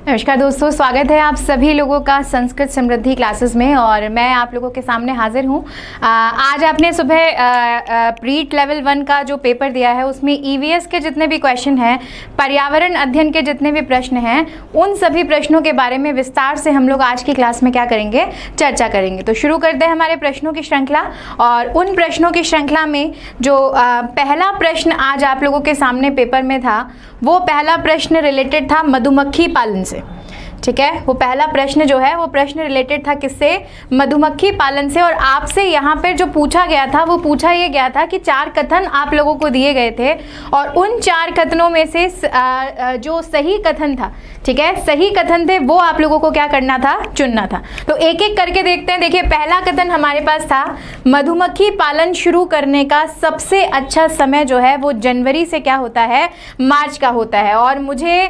नमस्कार दोस्तों, स्वागत है आप सभी लोगों का संस्कृत समृद्धि क्लासेस में। और मैं आप लोगों के सामने हाजिर हूँ। आज आपने सुबह प्रीट लेवल 1 का जो पेपर दिया है उसमें ईवीएस के जितने भी क्वेश्चन हैं, पर्यावरण अध्ययन के जितने भी प्रश्न हैं, उन सभी प्रश्नों के बारे में विस्तार से हम लोग आज की क्लास में क्या करेंगे, चर्चा करेंगे। तो शुरू करते हैं हमारे प्रश्नों की श्रृंखला। और उन प्रश्नों की श्रृंखला में जो पहला प्रश्न आज आप लोगों के सामने पेपर में था, वो पहला प्रश्न रिलेटेड था मधुमक्खी पालन से। ठीक है, वो पहला प्रश्न जो है वो प्रश्न रिलेटेड था किससे, मधुमक्खी पालन से। और आपसे यहाँ पर जो पूछा गया था वो पूछा ये गया था कि 4 कथन आप लोगों को दिए गए थे और उन 4 कथनों में से जो सही कथन था, ठीक है, सही कथन थे, वो आप लोगों को क्या करना था, चुनना था। तो एक एक करके देखते हैं। देखिए, पहला कथन हमारे पास था मधुमक्खी पालन शुरू करने का सबसे अच्छा समय जो है वो जनवरी से क्या होता है, मार्च का होता है। और मुझे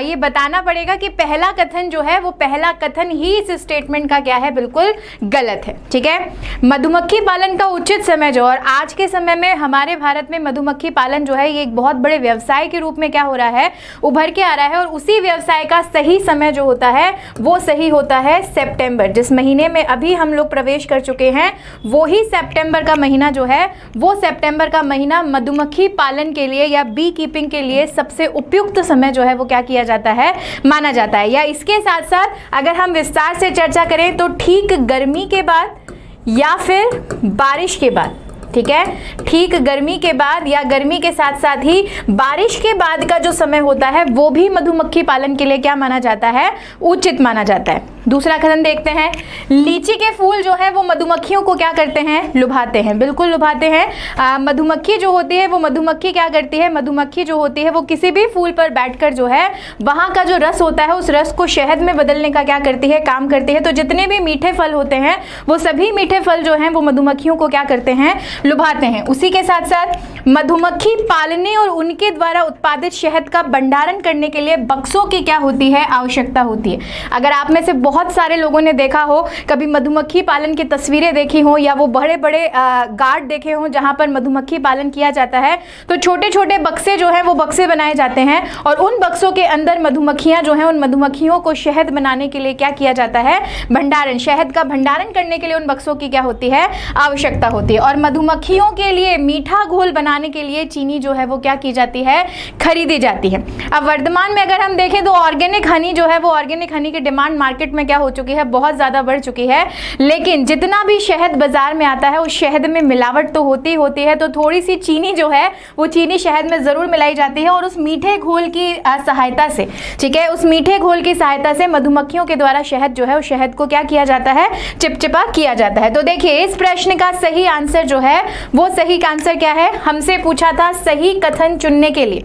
ये बताना पड़ेगा कि पहला कथन जो है वो पहला कथन ही इस स्टेटमेंट का क्या है, बिल्कुल गलत है। ठीक है, मधुमक्खी पालन का उचित समय जो, और आज के समय में हमारे भारत में मधुमक्खी पालन जो है ये एक बहुत बड़े व्यवसाय के रूप में क्या हो रहा है, उभर के आ रहा है। और उसी व्यवसाय का सही समय जो होता है वो सही होता है सितंबर। जिस महीने में अभी हम लोग प्रवेश कर चुके हैं वो ही सितंबर का महीना जो है, वो सितंबर का महीना मधुमक्खी पालन के लिए या बी कीपिंग के लिए सबसे उपयुक्त समय जो है वो क्या किया जाता है, माना जाता है। या इसके साथ साथ अगर हम विस्तार से चर्चा करें तो ठीक गर्मी के बाद या फिर बारिश के बाद, ठीक है, ठीक गर्मी के बाद या गर्मी के साथ साथ ही बारिश के बाद का जो समय होता है वो भी मधुमक्खी पालन के लिए क्या माना जाता है, उचित माना जाता है। दूसरा कथन देखते हैं, लीची के फूल जो है वो मधुमक्खियों को क्या करते हैं, लुभाते हैं। बिल्कुल लुभाते हैं। मधुमक्खी जो होती है वो मधुमक्खी क्या करती है, मधुमक्खी जो होती है वो किसी भी फूल पर बैठकर जो है वहाँ का जो रस होता है उस रस को शहद में बदलने का क्या करती है, काम करती है। तो जितने भी मीठे फल होते हैं वो सभी मीठे फल जो हैं वो मधुमक्खियों को क्या करते हैं, लुभाते हैं। उसी के साथ साथ मधुमक्खी पालने और उनके द्वारा उत्पादित शहद का भंडारण करने के लिए बक्सों की क्या होती है, आवश्यकता होती है। अगर आप में से बहुत सारे लोगों ने देखा हो, कभी मधुमक्खी पालन की तस्वीरें देखी हो या वो बड़े बड़े गार्ड देखे हो जहां पर मधुमक्खी पालन किया जाता है, तो छोटे छोटे बक्से जो हैं वो बक्से बनाए जाते हैं और उन बक्सों के अंदर मधुमक्खियां जो हैं, उन मधुमक्खियों को शहद बनाने के लिए क्या किया जाता है, भंडारण, शहद का भंडारण करने के लिए उन बक्सों की क्या होती है, आवश्यकता होती है। और मधुमक्खियों के लिए मीठा घोल बनाने के लिए चीनी जो है वो क्या की जाती है, खरीदी जाती है। अब वर्तमान में अगर हम देखें तो ऑर्गेनिक हनी जो है वो, ऑर्गेनिक हनी की डिमांड मार्केट में क्या हो चुकी है, बहुत ज़्यादा बढ़ चुकी है। लेकिन जितना भी शहद बाजार में आता है उस शहद में मिलावट तो होती होती है, तो थोड़ी सी चीनी जो है वो चीनी शहद में ज़रूर मिलाई जाती है और उस मीठे घोल की सहायता से, ठीक है, उस मीठे घोल की सहायता से मधुमक्खियों के द्वारा शहद जो है उस शहद को क्या किया जाता है, चिपचिपा किया जाता है। तो देखिए, इस प्रश्न का सही आंसर जो है वो सही आंसर क्या है, हमसे पूछा था सही कथन चुनने के लिए।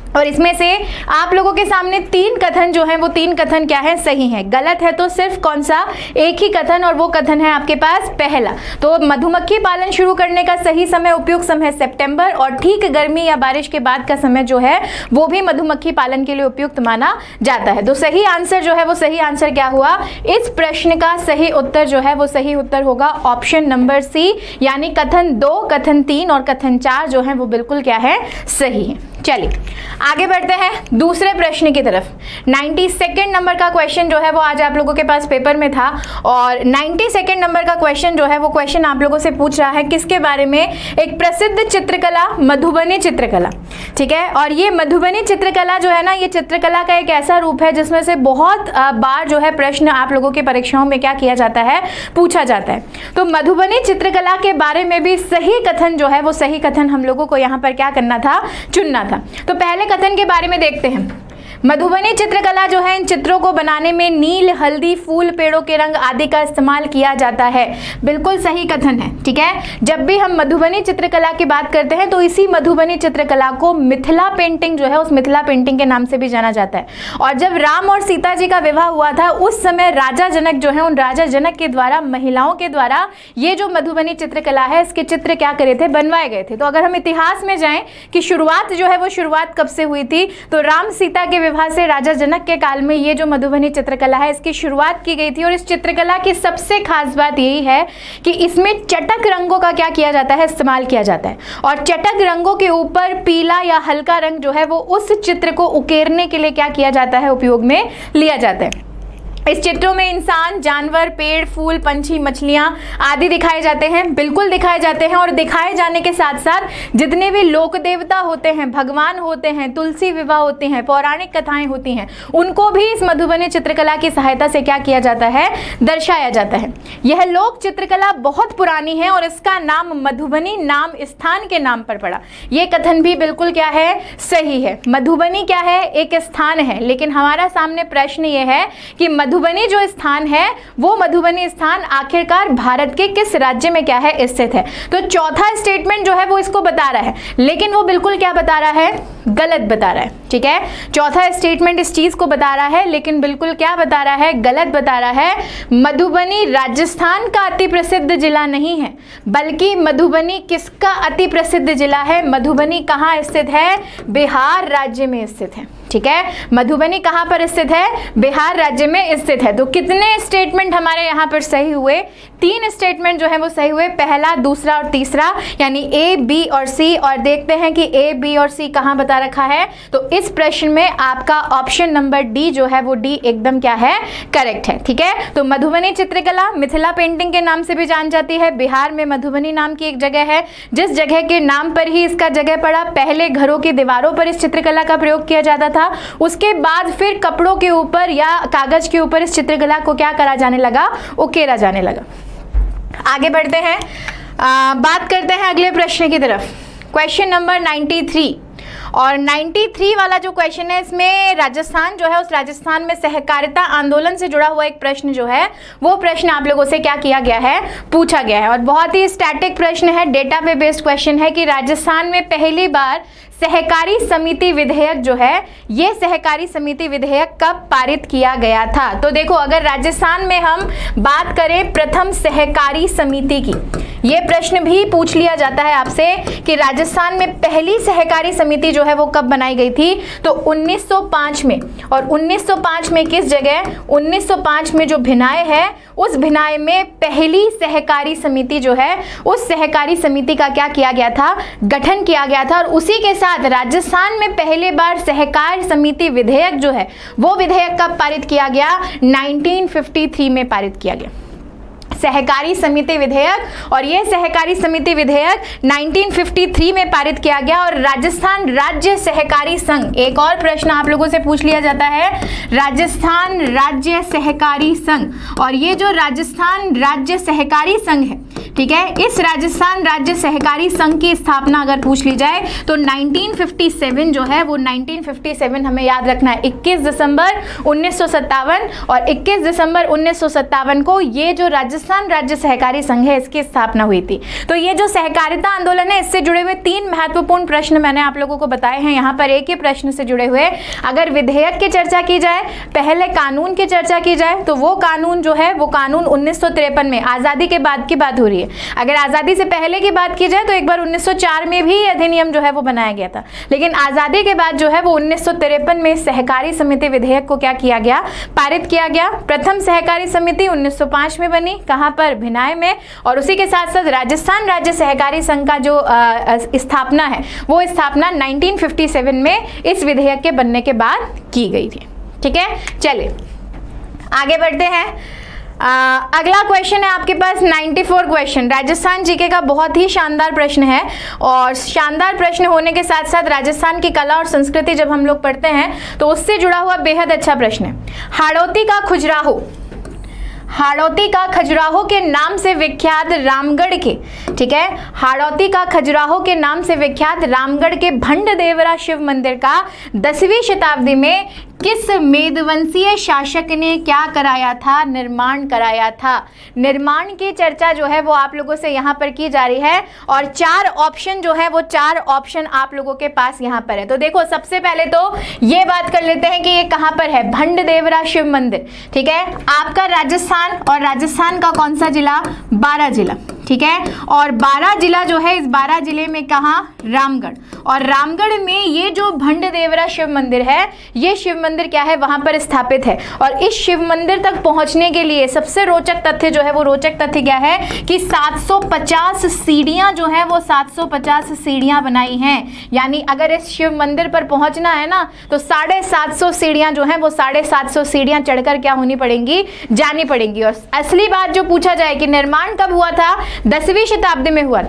और इसमें से आप लोगों के सामने 3 कथन जो हैं वो 3 कथन क्या है, सही है। गलत है तो सिर्फ कौन सा, एक ही कथन, और वो कथन है आपके पास पहला। तो मधुमक्खी पालन शुरू करने का सही समय, उपयुक्त समय सितंबर, और ठीक गर्मी या बारिश के बाद का समय जो है वो भी मधुमक्खी पालन के लिए उपयुक्त माना जाता है। तो सही आंसर जो है वो सही आंसर क्या हुआ, इस प्रश्न का सही उत्तर जो है वो सही उत्तर होगा ऑप्शन नंबर सी, यानी कथन 2, कथन 3 और कथन 4 जो है वो बिल्कुल क्या है, सही है। चलिए आगे बढ़ते हैं दूसरे प्रश्न की तरफ। 92 नंबर का क्वेश्चन जो है वो आज आप लोगों के पास पेपर में था और 92 नंबर का क्वेश्चन जो है वो क्वेश्चन आप लोगों से पूछ रहा है किसके बारे में, एक प्रसिद्ध चित्रकला, मधुबनी चित्रकला। ठीक है, और ये मधुबनी चित्रकला जो है ना, ये चित्रकला का एक ऐसा रूप है जिसमें से बहुत बार जो है प्रश्न आप लोगों की परीक्षाओं में क्या किया जाता है, पूछा जाता है। तो मधुबनी चित्रकला के बारे में भी सही कथन जो है वो सही कथन हम लोगों को यहाँ पर क्या करना था, चुनना था। तो पहले कथन के बारे में देखते हैं। मधुबनी चित्रकला जो है, इन चित्रों को बनाने में नील, हल्दी, फूल, पेड़ों के रंग आदि का इस्तेमाल किया जाता है। बिल्कुल सही कथन है। ठीक है, जब भी हम मधुबनी चित्रकला की बात करते हैं तो इसी मधुबनी चित्रकला को मिथिला पेंटिंग जो है उस मिथिला पेंटिंग के नाम से भी जाना जाता है। और जब राम और सीता जी का विवाह हुआ था उस समय राजा जनक जो है, उन राजा जनक के द्वारा, महिलाओं के द्वारा ये जो मधुबनी चित्रकला है इसके चित्र क्या करे थे, बनवाए गए थे। तो अगर हम इतिहास में जाएं कि शुरुआत जो है वो शुरुआत कब से हुई थी, तो राम सीता के विवाह से राजा जनक के काल में ये जो मधुबनी चित्रकला है इसकी शुरुआत की गई थी। और इस चित्रकला की सबसे खास बात यही है कि इसमें चटक रंगों का क्या किया जाता है, इस्तेमाल किया जाता है। और चटक रंगों के ऊपर पीला या हल्का रंग जो है वो उस चित्र को उकेरने के लिए क्या किया जाता है, उपयोग में लिया जाता है। इस चित्रों में इंसान, जानवर, पेड़, फूल, पंछी, मछलियां आदि दिखाए जाते हैं, बिल्कुल दिखाए जाते हैं। और दिखाए जाने के साथ साथ जितने भी लोक देवता होते हैं, भगवान होते हैं, तुलसी विवाह होते हैं, पौराणिक कथाएं होती हैं, उनको भी इस मधुबनी चित्रकला की सहायता से क्या किया जाता है, दर्शाया जाता है। यह लोक चित्रकला बहुत पुरानी है और इसका नाम मधुबनी नाम स्थान के नाम पर पड़ा। यह कथन भी बिल्कुल क्या है, सही है। मधुबनी क्या है, एक स्थान है। लेकिन हमारा सामने प्रश्न यह है कि मधुबनी जो स्थान है वो मधुबनी स्थान आखिरकार भारत के किस राज्य में क्या है, स्थित है। तो चौथा स्टेटमेंट जो है वो इसको बता रहा है, लेकिन वो बिल्कुल क्या बता रहा है, गलत बता रहा है। ठीक है, चौथा स्टेटमेंट इस चीज को बता रहा है, लेकिन बिल्कुल क्या बता रहा है, गलत बता रहा है। मधुबनी राजस्थान का अति प्रसिद्ध जिला नहीं है, बल्कि मधुबनी किसका अति प्रसिद्ध जिला है, मधुबनी कहाँ स्थित है, बिहार राज्य में स्थित है। ठीक है, मधुबनी कहाँ पर स्थित है, बिहार राज्य में स्थित है। तो कितने स्टेटमेंट हमारे यहाँ पर सही हुए, 3 स्टेटमेंट जो है वो सही हुए, पहला, दूसरा और तीसरा, यानी ए, बी और सी। और देखते हैं कि ए, बी और सी कहाँ बता रखा है। तो इस प्रश्न में आपका ऑप्शन नंबर डी जो है वो डी एकदम क्या है, करेक्ट है। ठीक है, तो मधुबनी चित्रकला मिथिला पेंटिंग के नाम से भी जान जाती है। बिहार में मधुबनी नाम की एक जगह है, जिस जगह के नाम पर ही इसका जगह पड़ा। पहले घरों की दीवारों पर इस चित्रकला का प्रयोग किया जाता था, उसके बाद फिर कपड़ों के ऊपर या कागज के ऊपर इस चित्रकला को क्या करा जाने लगा, उकेरा जाने लगा। आगे बढ़ते हैं, बात करते हैं अगले प्रश्न की तरफ। Question number 93। और 93 वाला जो क्वेश्चन है, इसमें राजस्थान जो है, उस राजस्थान में सहकारिता आंदोलन से जुड़ा हुआ एक प्रश्न जो है वो प्रश्न आप लोगों से क्या किया गया है, पूछा गया है। और बहुत ही स्टैटिक प्रश्न है, डेटा पे बेस्ड क्वेश्चन है कि राजस्थान में पहली बार सहकारी समिति विधेयक जो है, ये सहकारी समिति विधेयक कब पारित किया गया था। तो देखो, अगर राजस्थान में हम बात करें प्रथम सहकारी समिति की, ये प्रश्न भी पूछ लिया जाता है आपसे कि राजस्थान में पहली सहकारी समिति जो है वो कब बनाई गई थी। तो 1905 में। और 1905 में किस जगह, 1905 में जो भिनाय है, उस भिनाय में पहली सहकारी समिति जो है, उस सहकारी समिति का क्या किया गया था, गठन किया गया था। और उसी के साथ राजस्थान में पहले बार सहकार समिति विधेयक जो है वो विधेयक कब पारित किया गया, 1953 में पारित किया गया सहकारी समिति विधेयक। और ये सहकारी समिति विधेयक 1953 में पारित किया गया। और राजस्थान राज्य सहकारी संघ, एक और प्रश्न आप लोगों से पूछ लिया जाता है, राजस्थान राज्य सहकारी संघ। और ये जो राजस्थान राज्य सहकारी संघ है, ठीक है, इस राजस्थान राज्य सहकारी संघ की स्थापना अगर पूछ ली जाए तो 1957 जो है वो 1957 हमें याद रखना है, 21 दिसंबर 1957। और 21 दिसंबर 1957 को ये जो राजस्थान राज्य सहकारी संघ है इसकी स्थापना हुई थी। तो ये जो सहकारिता आंदोलन है, इससे जुड़े हुए 3 महत्वपूर्ण प्रश्न मैंने आप लोगों को बताए हैं। यहाँ पर एक ही प्रश्न से जुड़े हुए, अगर विधेयक की चर्चा की जाए, पहले कानून की चर्चा की जाए, तो वो कानून जो है वो कानून 1953 में, आजादी के बाद की बात हो रही है। अगर आजादी से पहले की बात की जाए तो एक बार 1904 में भी अधिनियम जो है वो बनाया गया था, लेकिन आजादी के बाद जो है वो 1953 में सहकारी समिति विधेयक को क्या किया गया, पारित किया गया। प्रथम सहकारी समिति 1905 में बनी, कहां पर, भिनाय में। और उसी के साथ साथ राजस्थान राज्य सहकारी संघ का जो स्थापना है वो स्थापना 1957 में इस विधेयक के बनने के बाद की गई थी। ठीक है, चलिए आगे बढ़ते हैं। अगला क्वेश्चन है आपके पास 94 क्वेश्चन, राजस्थान जीके का बहुत ही शानदार प्रश्न है। और शानदार प्रश्न होने के साथ साथ राजस्थान की कला और संस्कृति जब हम लोग पढ़ते हैं तो उससे जुड़ा हुआ बेहद अच्छा प्रश्न है। हाड़ौती का खजुराहो, हाड़ौती का खजुराहो के नाम से विख्यात रामगढ़ के, ठीक है, हाड़ौती का खजुराहो के नाम से विख्यात रामगढ़ के भंडदेवरा शिव मंदिर का 10वीं शताब्दी में किस मेदवंशीय शासक ने क्या कराया था, निर्माण कराया था। निर्माण की चर्चा जो है वो आप लोगों से यहाँ पर की जा रही है। और 4 ऑप्शन जो है वो 4 ऑप्शन आप लोगों के पास यहाँ पर है। तो देखो, सबसे पहले तो ये बात कर लेते हैं कि ये कहाँ पर है, भंडदेवरा शिव मंदिर। ठीक है, आपका राजस्थान, और राजस्थान का कौन सा जिला, 12 जिला। ठीक है। और 12 जिला जो है, इस 12 जिले में कहाँ, रामगढ़। और रामगढ़ में ये जो भंडदेवरा शिव मंदिर है, ये शिव मंदिर क्या है, वहां पर स्थापित है। और इस शिव मंदिर तक पहुंचने के लिए सबसे रोचक तथ्य जो है, वो रोचक तथ्य क्या है कि 750 सीढ़ियां जो है, वो 750 सीढ़ियां बनाई हैं। यानी अगर इस शिव मंदिर पर पहुंचना है ना, तो 750 सीढ़ियां जो है, वो 750 सीढ़ियां चढ़कर क्या होनी पड़ेंगी, जानी पड़ेंगी। और असली बात जो पूछा जाए कि निर्माण कब हुआ था, 10वीं शताब्दी में हुआ,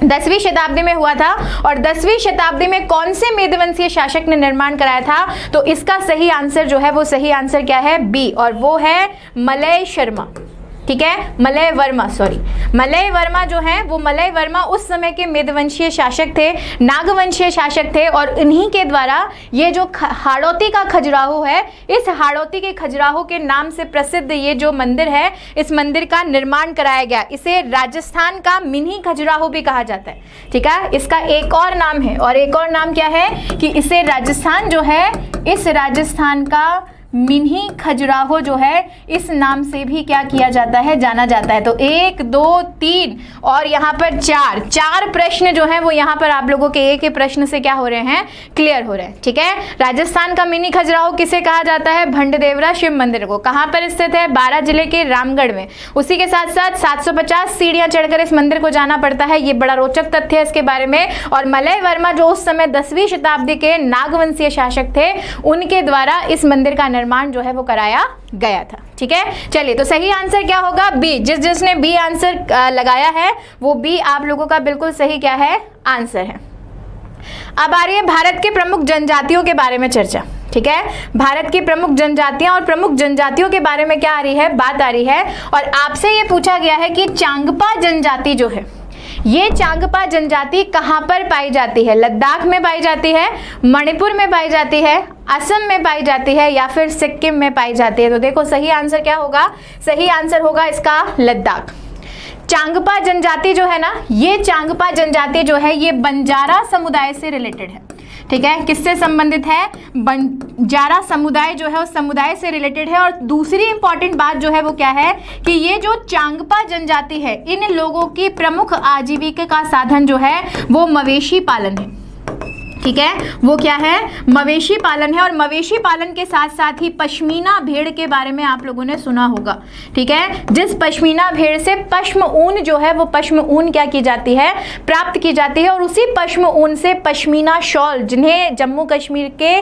10वीं शताब्दी में हुआ था। और 10वीं शताब्दी में कौन से मेदवंशीय शासक ने निर्माण कराया था, तो इसका सही आंसर जो है, वो सही आंसर क्या है, बी, और वो है मलय शर्मा। ठीक है, Malay Verma, sorry Malay Verma जो है, वो मलय वर्मा उस समय के मेदवंशीय शासक थे, नागवंशीय शासक थे। और इन्हीं के द्वारा ये जो हाड़ौती का खजुराहो है, इस हाड़ौती के खजुराहो के नाम से प्रसिद्ध ये जो मंदिर है, इस मंदिर का निर्माण कराया गया। इसे राजस्थान का मिनी खजुराहो भी कहा जाता है। ठीक है, इसका एक और नाम है, और एक और नाम क्या है कि इसे राजस्थान जो है, इस राजस्थान का मिनी खजुराहो जो है, इस नाम से भी क्या किया जाता है, जाना जाता है। तो 1 2 3 और यहाँ पर 4 प्रश्न जो है, वो यहाँ पर आप लोगों के एक ही प्रश्न से क्या हो रहे हैं, क्लियर हो रहे हैं। ठीक है, राजस्थान का मिनी खजुराहो किसे कहा जाता है, भंडदेवरा शिव मंदिर को। कहाँ पर स्थित है, 12 जिले के रामगढ़ में। उसी के साथ साथ 750 सीढ़ियां चढ़कर इस मंदिर को जाना पड़ता है। ये बड़ा रोचक तथ्य है इसके बारे में। और मलय वर्मा जो उस समय 10वीं शताब्दी के नागवंशीय शासक थे, उनके द्वारा इस मंदिर का निर्माण जो है, वो कराया गया था। ठीक है, चलिए, तो सही आंसर क्या होगा, बी। जिसने बी आंसर लगाया है, वो बी आप लोगों का बिल्कुल सही क्या है, आंसर है। अब आ रही है भारत के प्रमुख जनजातियों के बारे में चर्चा। ठीक है, भारत की प्रमुख जनजातियां, और प्रमुख जनजातियों के बारे में क्या आ रही है, बात आ रही है। और आपसे ये पूछा गया है कि चांगपा जनजाति जो है, ये चांगपा जनजाति कहाँ पर पाई जाती है, लद्दाख में पाई जाती है, मणिपुर में पाई जाती है, असम में पाई जाती है, या फिर सिक्किम में पाई जाती है। तो देखो सही आंसर क्या होगा, सही आंसर होगा इसका लद्दाख। चांगपा जनजाति जो है ना, ये चांगपा जनजाति जो है, ये बंजारा समुदाय से रिलेटेड है। ठीक है, किससे संबंधित है, बंजारा समुदाय जो है, उस समुदाय से रिलेटेड है। और दूसरी इंपॉर्टेंट बात जो है, वो क्या है कि ये जो चांगपा जनजाति है, इन लोगों की प्रमुख आजीविका का साधन जो है, वो मवेशी पालन है। ठीक है, वो क्या है, मवेशी पालन है। और मवेशी पालन के साथ साथ ही पश्मीना भेड़ के बारे में आप लोगों ने सुना होगा। ठीक है, जिस पश्मीना भेड़ से पश्म ऊन जो है, वो पश्म ऊन क्या की जाती है, प्राप्त की जाती है। और उसी पश्म ऊन से पश्मीना शॉल, जिन्हें जम्मू कश्मीर के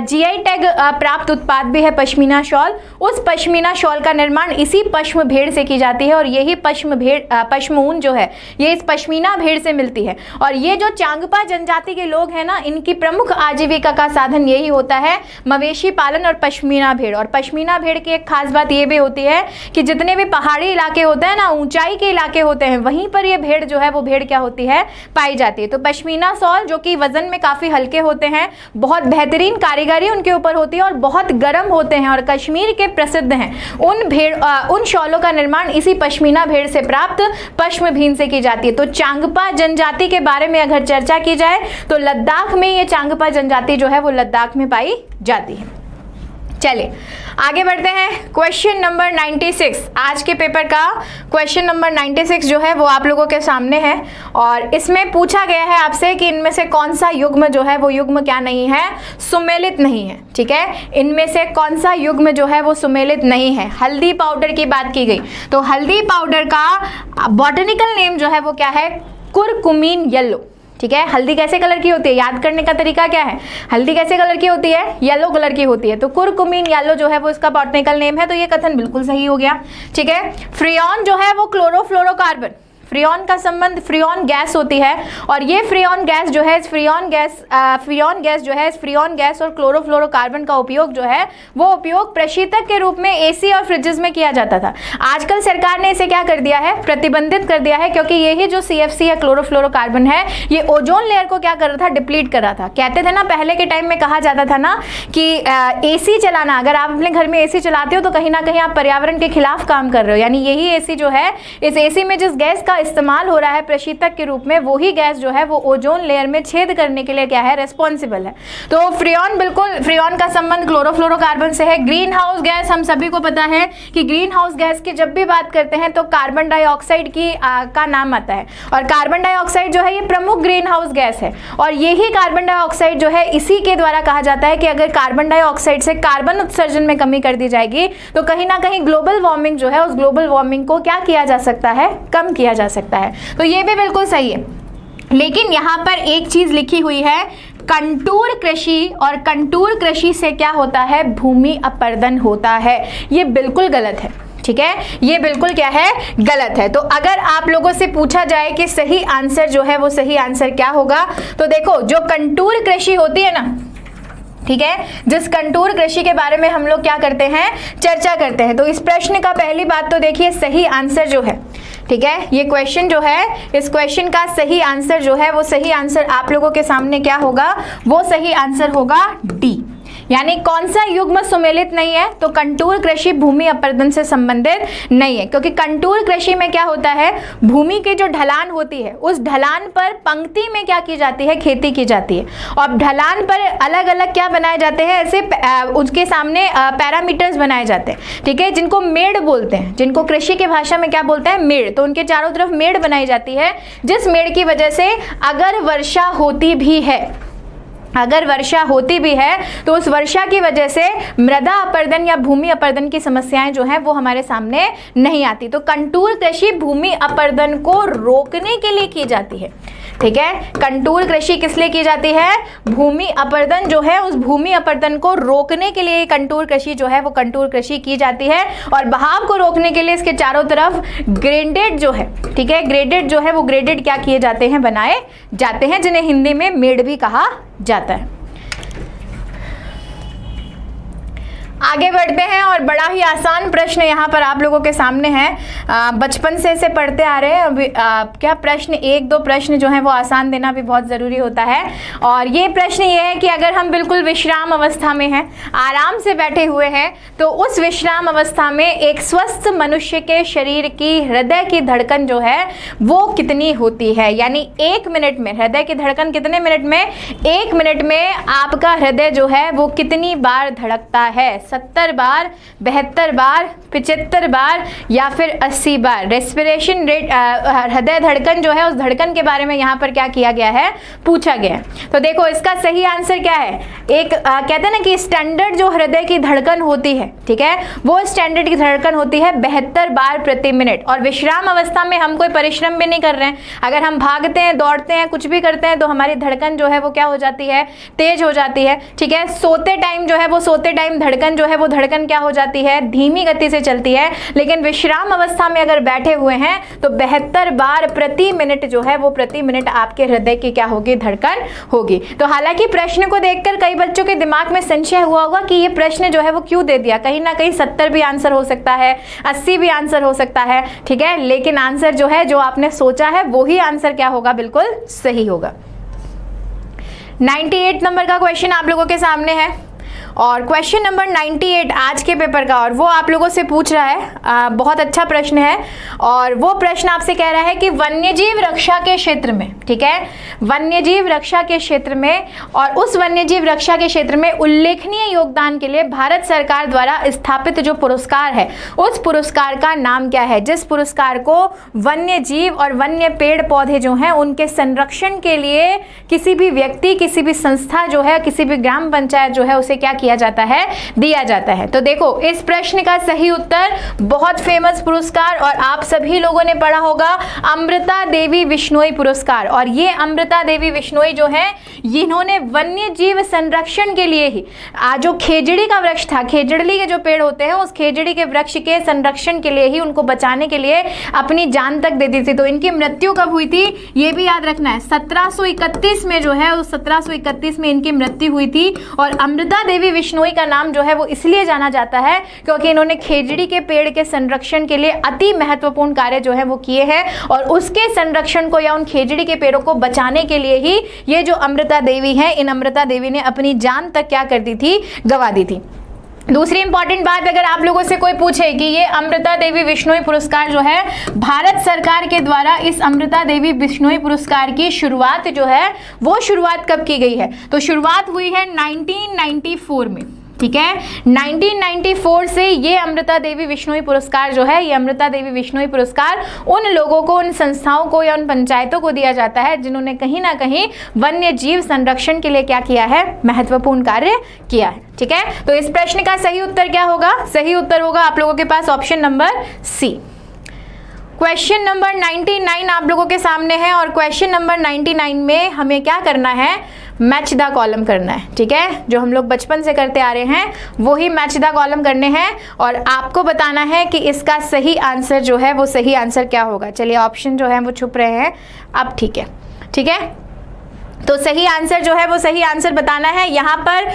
GI टैग प्राप्त उत्पाद भी है पश्मीना शॉल, उस पश्मीना शॉल का निर्माण इसी पश्म भेड़ से की जाती है। और यही पश्म ऊन जो है, ये इस पश्मीना भेड़ से मिलती है। और ये जो चांगपा जनजाति के लोग हैं, इनकी प्रमुख आजीविका का साधन यही होता है मवेशी पालन और पश्मीना भेड़। और पश्मीना भेड़ की एक खास बात ये भी होती है कि जितने भी पहाड़ी इलाके होते हैं ना, ऊंचाई के इलाके होते हैं, वहीं पर ये भेड़ जो है, वो भेड़ क्या होती है, पाई जाती है। तो पश्मीना शॉल जो कि वजन में काफी हल्के होते हैं, बहुत बेहतरीन कारीगरी उनके ऊपर होती है और बहुत गर्म होते हैं और कश्मीर के प्रसिद्ध हैं, उन शॉलों का निर्माण इसी पश्मीना भेड़ से प्राप्त पश्म भीन से की जाती है। तो चांगपा जनजाति के बारे में अगर चर्चा की जाए, तो लद्दाख में ये चांगपा जनजाति जो है, वो लद्दाख में पाई जाती है। चलिए आगे बढ़ते हैं। क्वेश्चन नंबर 96, आज के पेपर का क्वेश्चन नंबर 96 जो है, वो आप लोगों के सामने है। और इसमें पूछा गया है आपसे कि इनमें से कौन सा युग्म जो है, वो युग्म क्या नहीं है, सुमेलित नहीं है। ठीक है, इनमें से कौन सा युग्म जो है, वो सुमेलित नहीं है। हल्दी पाउडर की बात की गई, तो हल्दी पाउडर का बॉटनिकल नेम जो है, वो क्या है, कुरकुमीन येलो। ठीक है, हल्दी कैसे कलर की होती है, याद करने का तरीका क्या है, हल्दी कैसे कलर की होती है, येलो कलर की होती है। तो कुरकुमीन येलो जो है, वो इसका बॉटनिकल नेम है। तो ये कथन बिल्कुल सही हो गया। ठीक है, फ्रियॉन जो है, वो क्लोरोफ्लोरोकार्बन, फ्रियॉन का संबंध फ्रियॉन गैस होती है। और ये फ्रियॉन गैस जो है, फ्रियॉन गैस और क्लोरोफ्लोरोकार्बन का उपयोग जो है, वो उपयोग प्रशीतक के रूप में एसी और फ्रिजेस में किया जाता था। आजकल सरकार ने इसे क्या कर दिया है, प्रतिबंधित कर दिया है, क्योंकि यही जो CFC या क्लोरोफ्लोरोकार्बन है, ये ओजोन लेयर को क्या कर रहा था, डिप्लीट कर रहा था। कहते थे ना, पहले के टाइम में कहा जाता था ना कि AC चलाना, अगर आप अपने घर में AC चलाते हो, तो कहीं ना कहीं आप पर्यावरण के खिलाफ काम कर रहे हो। यानी यही AC जो है, इस AC में जिस गैस का इस्तेमाल हो रहा है प्रशीतक के रूप में, वही गैस जो है वो ओजोन लेयर में छेद करने के लिए क्या है, रेस्पॉन्सिबल है। तो फ्रियॉन, बिल्कुल फ्रियॉन का संबंध क्लोरोफ्लोरोकार्बन से है। ग्रीन हाउस गैस, हम सभी को पता है कि ग्रीन हाउस गैस की जब भी बात करते हैं तो कार्बन डाइऑक्साइड की का नाम आता है, और कार्बन डाइऑक्साइड जो है ये प्रमुख ग्रीन हाउस गैस है। और यही कार्बन डाइऑक्साइड जो है इसी के द्वारा कहा जाता है कि अगर कार्बन डाइऑक्साइड से कार्बन उत्सर्जन में कमी कर दी जाएगी तो कहीं ना कहीं ग्लोबल वार्मिंग जो है, उस ग्लोबल वार्मिंग को क्या किया जा सकता है, कम किया जा सकता है। तो ये भी बिल्कुल सही है। लेकिन यहाँ पर एक चीज लिखी हुई है, कंटूर कृषि, और कंटूर कृषि से क्या होता है, भूमि अपर्दन होता है। ये बिल्कुल गलत है, ठीक है, ये बिल्कुल क्या है, गलत है। तो अगर आप लोगों से पूछा जाए कि सही आंसर जो है वो सही आंसर क्या होगा, तो देखो जो कंटूर कृषि होती है ना, ठीक है, जिस कंटूर कृषि के बारे में हम लोग क्या करते हैं, चर्चा करते हैं। तो इस प्रश्न का पहली बात तो देखिए सही आंसर जो है, ठीक है, ये क्वेश्चन जो है, इस क्वेश्चन का सही आंसर जो है वो सही आंसर आप लोगों के सामने क्या होगा, वो सही आंसर होगा डी। यानी कौन सा युग्म सुमेलित नहीं है, तो कंटूर कृषि भूमि अपर्दन से संबंधित नहीं है, क्योंकि कंटूर कृषि में क्या होता है, भूमि की जो ढलान होती है उस ढलान पर पंक्ति में क्या की जाती है, खेती की जाती है, और ढलान पर अलग अलग क्या बनाए जाते हैं, ऐसे उसके सामने पैरामीटर्स बनाए जाते हैं, ठीक है, जिनको मेड़ बोलते हैं, जिनको कृषि की भाषा में क्या बोलते हैं, मेड़। तो उनके चारों तरफ मेड़ बनाई जाती है, जिस मेड़ की वजह से अगर वर्षा होती भी है, अगर वर्षा होती भी है तो उस वर्षा की वजह से मृदा अपर्दन या भूमि अपर्दन की समस्याएं जो हैं वो हमारे सामने नहीं आती। तो कंटूर कृषि भूमि अपर्दन को रोकने के लिए की जाती है, ठीक है, कंटूर कृषि किस लिए की जाती है, भूमि अपर्दन जो है उस भूमि अपर्दन को रोकने के लिए कंटूर कृषि जो है वो कंटूर कृषि की जाती है। और बहाव को रोकने के लिए इसके चारों तरफ ग्रेडेड जो है, ठीक है, ग्रेडेड जो है वो ग्रेडेड क्या किए जाते हैं, बनाए जाते हैं, जिन्हें हिंदी में मेड़ भी कहा जाता है। आगे बढ़ते हैं और बड़ा ही आसान प्रश्न यहाँ पर आप लोगों के सामने है। बचपन से इसे पढ़ते आ रहे हैं। अभी क्या प्रश्न, एक दो प्रश्न जो हैं वो आसान देना भी बहुत ज़रूरी होता है। और ये प्रश्न ये है कि अगर हम बिल्कुल विश्राम अवस्था में हैं, आराम से बैठे हुए हैं, तो उस विश्राम अवस्था में एक स्वस्थ मनुष्य के शरीर की हृदय की धड़कन जो है वो कितनी होती है। यानी 1 मिनट में हृदय की धड़कन कितने मिनट में, 1 मिनट में आपका हृदय जो है वो कितनी बार धड़कता है, 70 बार, 72 बार, 75 बार या फिर 80 बार। रेस्पिरेशन रेट, हृदय धड़कन जो है उस धड़कन के बारे में यहाँ पर क्या किया गया है, पूछा गया है। तो देखो इसका सही आंसर क्या है, एक कहते हैं ना कि स्टैंडर्ड जो हृदय की धड़कन होती है, ठीक है, वो स्टैंडर्ड की धड़कन होती है 72 बार प्रति मिनट। और विश्राम अवस्था में हम कोई परिश्रम भी नहीं कर रहे हैं, अगर हम भागते हैं, दौड़ते हैं, कुछ भी करते हैं तो हमारी धड़कन जो है वो क्या हो जाती है, तेज हो जाती है, ठीक है। सोते टाइम जो है वो सोते टाइम धड़कन जो है वो धड़कन क्या हो जाती है, धीमी गति से चलती है। लेकिन विश्राम अवस्था में अगर बैठे हुए हैं तो 72 बार प्रति मिनट जो है वो प्रति मिनट आपके हृदय की क्या होगी, धड़कन होगी। तो हालांकि प्रश्न को देखकर कई बच्चों के दिमाग में संशय हुआ होगा कि ये प्रश्न जो है वो क्यों दे दिया, कहीं ना कहीं 70 भी आंसर हो सकता है, 80 भी आंसर हो सकता है, ठीक है, लेकिन आंसर जो है जो आपने सोचा है वही आंसर क्या होगा, बिल्कुल सही होगा। 98 नंबर का क्वेश्चन आप लोगों के सामने है और क्वेश्चन नंबर 98 आज के पेपर का, और वो आप लोगों से पूछ रहा है, बहुत अच्छा प्रश्न है। और वो प्रश्न आपसे कह रहा है कि वन्यजीव रक्षा के क्षेत्र में, ठीक है, वन्यजीव रक्षा के क्षेत्र में, और उस वन्यजीव रक्षा के क्षेत्र में उल्लेखनीय योगदान के लिए भारत सरकार द्वारा स्थापित जो पुरस्कार है उस पुरस्कार का नाम क्या है, जिस पुरस्कार को वन्यजीव और वन्य पेड़ पौधे जो हैं उनके संरक्षण के लिए किसी भी व्यक्ति, किसी भी संस्था जो है, किसी भी ग्राम पंचायत जो है उसे क्या किया जाता है, दिया जाता है। तो देखो इस प्रश्न का सही उत्तर बहुत फेमस पुरस्कार, और आप सभी लोगों ने पढ़ा होगा, अमृता देवी बिश्नोई पुरस्कार। और ये अमृता देवी बिश्नोई जो है, इन्होंने वन्य जीव संरक्षण के लिए ही जो खेजड़ी का वृक्ष था, खेजड़ी के जो पेड़ होते हैं उस खेजड़ी के वृक्ष के संरक्षण के लिए ही, उनको बचाने के लिए अपनी जान तक दे दी थी। तो इनकी मृत्यु कब हुई थी ये भी याद रखना है, 1731 में जो है, उस 1731 में इनकी मृत्यु हुई थी। और अमृता देवी बिश्नोई का नाम जो है वो इसलिए जाना जाता है क्योंकि इन्होंने खेजड़ी के पेड़ के संरक्षण के लिए अति महत्वपूर्ण कार्य जो है वो किए हैं, और उसके संरक्षण को या उन खेजड़ी के पेड़ों को बचाने के लिए ही ये जो अमृता देवी हैं, इन अमृता देवी ने अपनी जान तक क्या कर दी थी, गवा दी थी। दूसरी इंपॉर्टेंट बात, अगर आप लोगों से कोई पूछे कि ये अमृता देवी बिश्नोई पुरस्कार जो है भारत सरकार के द्वारा, इस अमृता देवी बिश्नोई पुरस्कार की शुरुआत जो है वो शुरुआत कब की गई है, तो शुरुआत हुई है 1994 में। ठीक है, 1994 से ये अमृता देवी बिश्नोई पुरस्कार जो है, ये अमृता देवी बिश्नोई पुरस्कार उन लोगों को, उन संस्थाओं को या उन पंचायतों को दिया जाता है जिन्होंने कहीं ना कहीं वन्य जीव संरक्षण के लिए क्या किया है, महत्वपूर्ण कार्य किया है। ठीक है, तो इस प्रश्न का सही उत्तर क्या होगा, सही उत्तर होगा आप लोगों के पास option number C. Question number 99 आप लोगों के सामने है और क्वेश्चन नंबर 99 में हमें क्या करना है, मैच द कॉलम करना है। ठीक है, जो हम लोग बचपन से करते आ रहे हैं वही मैच द कॉलम करने हैं और आपको बताना है कि इसका सही आंसर जो है वो सही आंसर क्या होगा। चलिए, ऑप्शन जो है वो छुप रहे हैं अब। ठीक है, ठीक है, तो सही आंसर जो है वो सही आंसर बताना है। यहाँ पर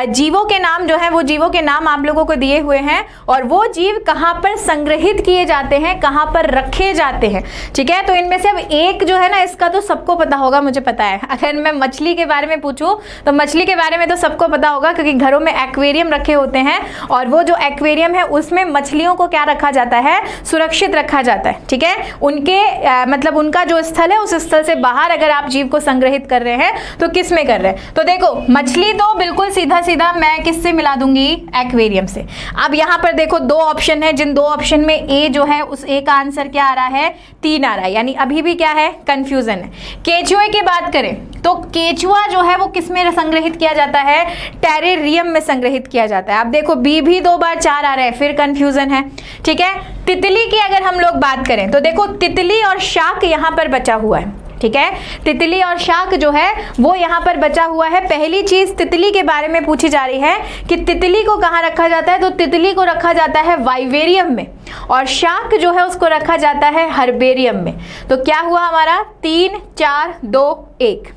जीवों के नाम जो है वो जीवों के नाम आप लोगों को दिए हुए हैं और वो जीव कहाँ पर संग्रहित किए जाते हैं, कहाँ पर रखे जाते हैं। ठीक है, तो इनमें से अब एक जो है ना, इसका तो सबको पता होगा, मुझे पता है। अगर मैं मछली के बारे में पूछूं तो मछली के बारे में तो सबको पता होगा, क्योंकि घरों में एक्वेरियम रखे होते हैं और वो जो एक्वेरियम है उसमें मछलियों को क्या रखा जाता है, सुरक्षित रखा जाता है। ठीक है, उनके मतलब उनका जो स्थल है उस स्थल से बाहर अगर आप जीव को संग्रहित कर रहे हैं तो किस में कर रहे हैं, तो देखो मछली तो बिल्कुल सीधा सीधा मैं किससे मिला दूंगी, एक्वेरियम से। अब यहाँ पर देखो दो ऑप्शन है, जिन दो ऑप्शन में ए जो है उस ए का आंसर क्या आ रहा है, 3 आ रहा है, यानी अभी भी क्या है, कंफ्यूजन है। केचुए की बात करें तो केचुआ जो है वो किस में संग्रहित किया जाता है, टेरेरियम में संग्रहित किया जाता है। अब देखो बी भी 2 बार 4 आ रहा है, फिर कंफ्यूजन है। ठीक है, तितली की अगर हम लोग बात करें तो देखो तितली और शाक यहाँ पर बचा हुआ है। ठीक है, तितली और शाक जो है वो यहाँ पर बचा हुआ है। पहली चीज तितली के बारे में पूछी जा रही है कि तितली को कहाँ रखा जाता है, तो तितली को रखा जाता है वाइवेरियम में और शाक जो है उसको रखा जाता है हर्बेरियम में। तो क्या हुआ हमारा, 3 4 2 1,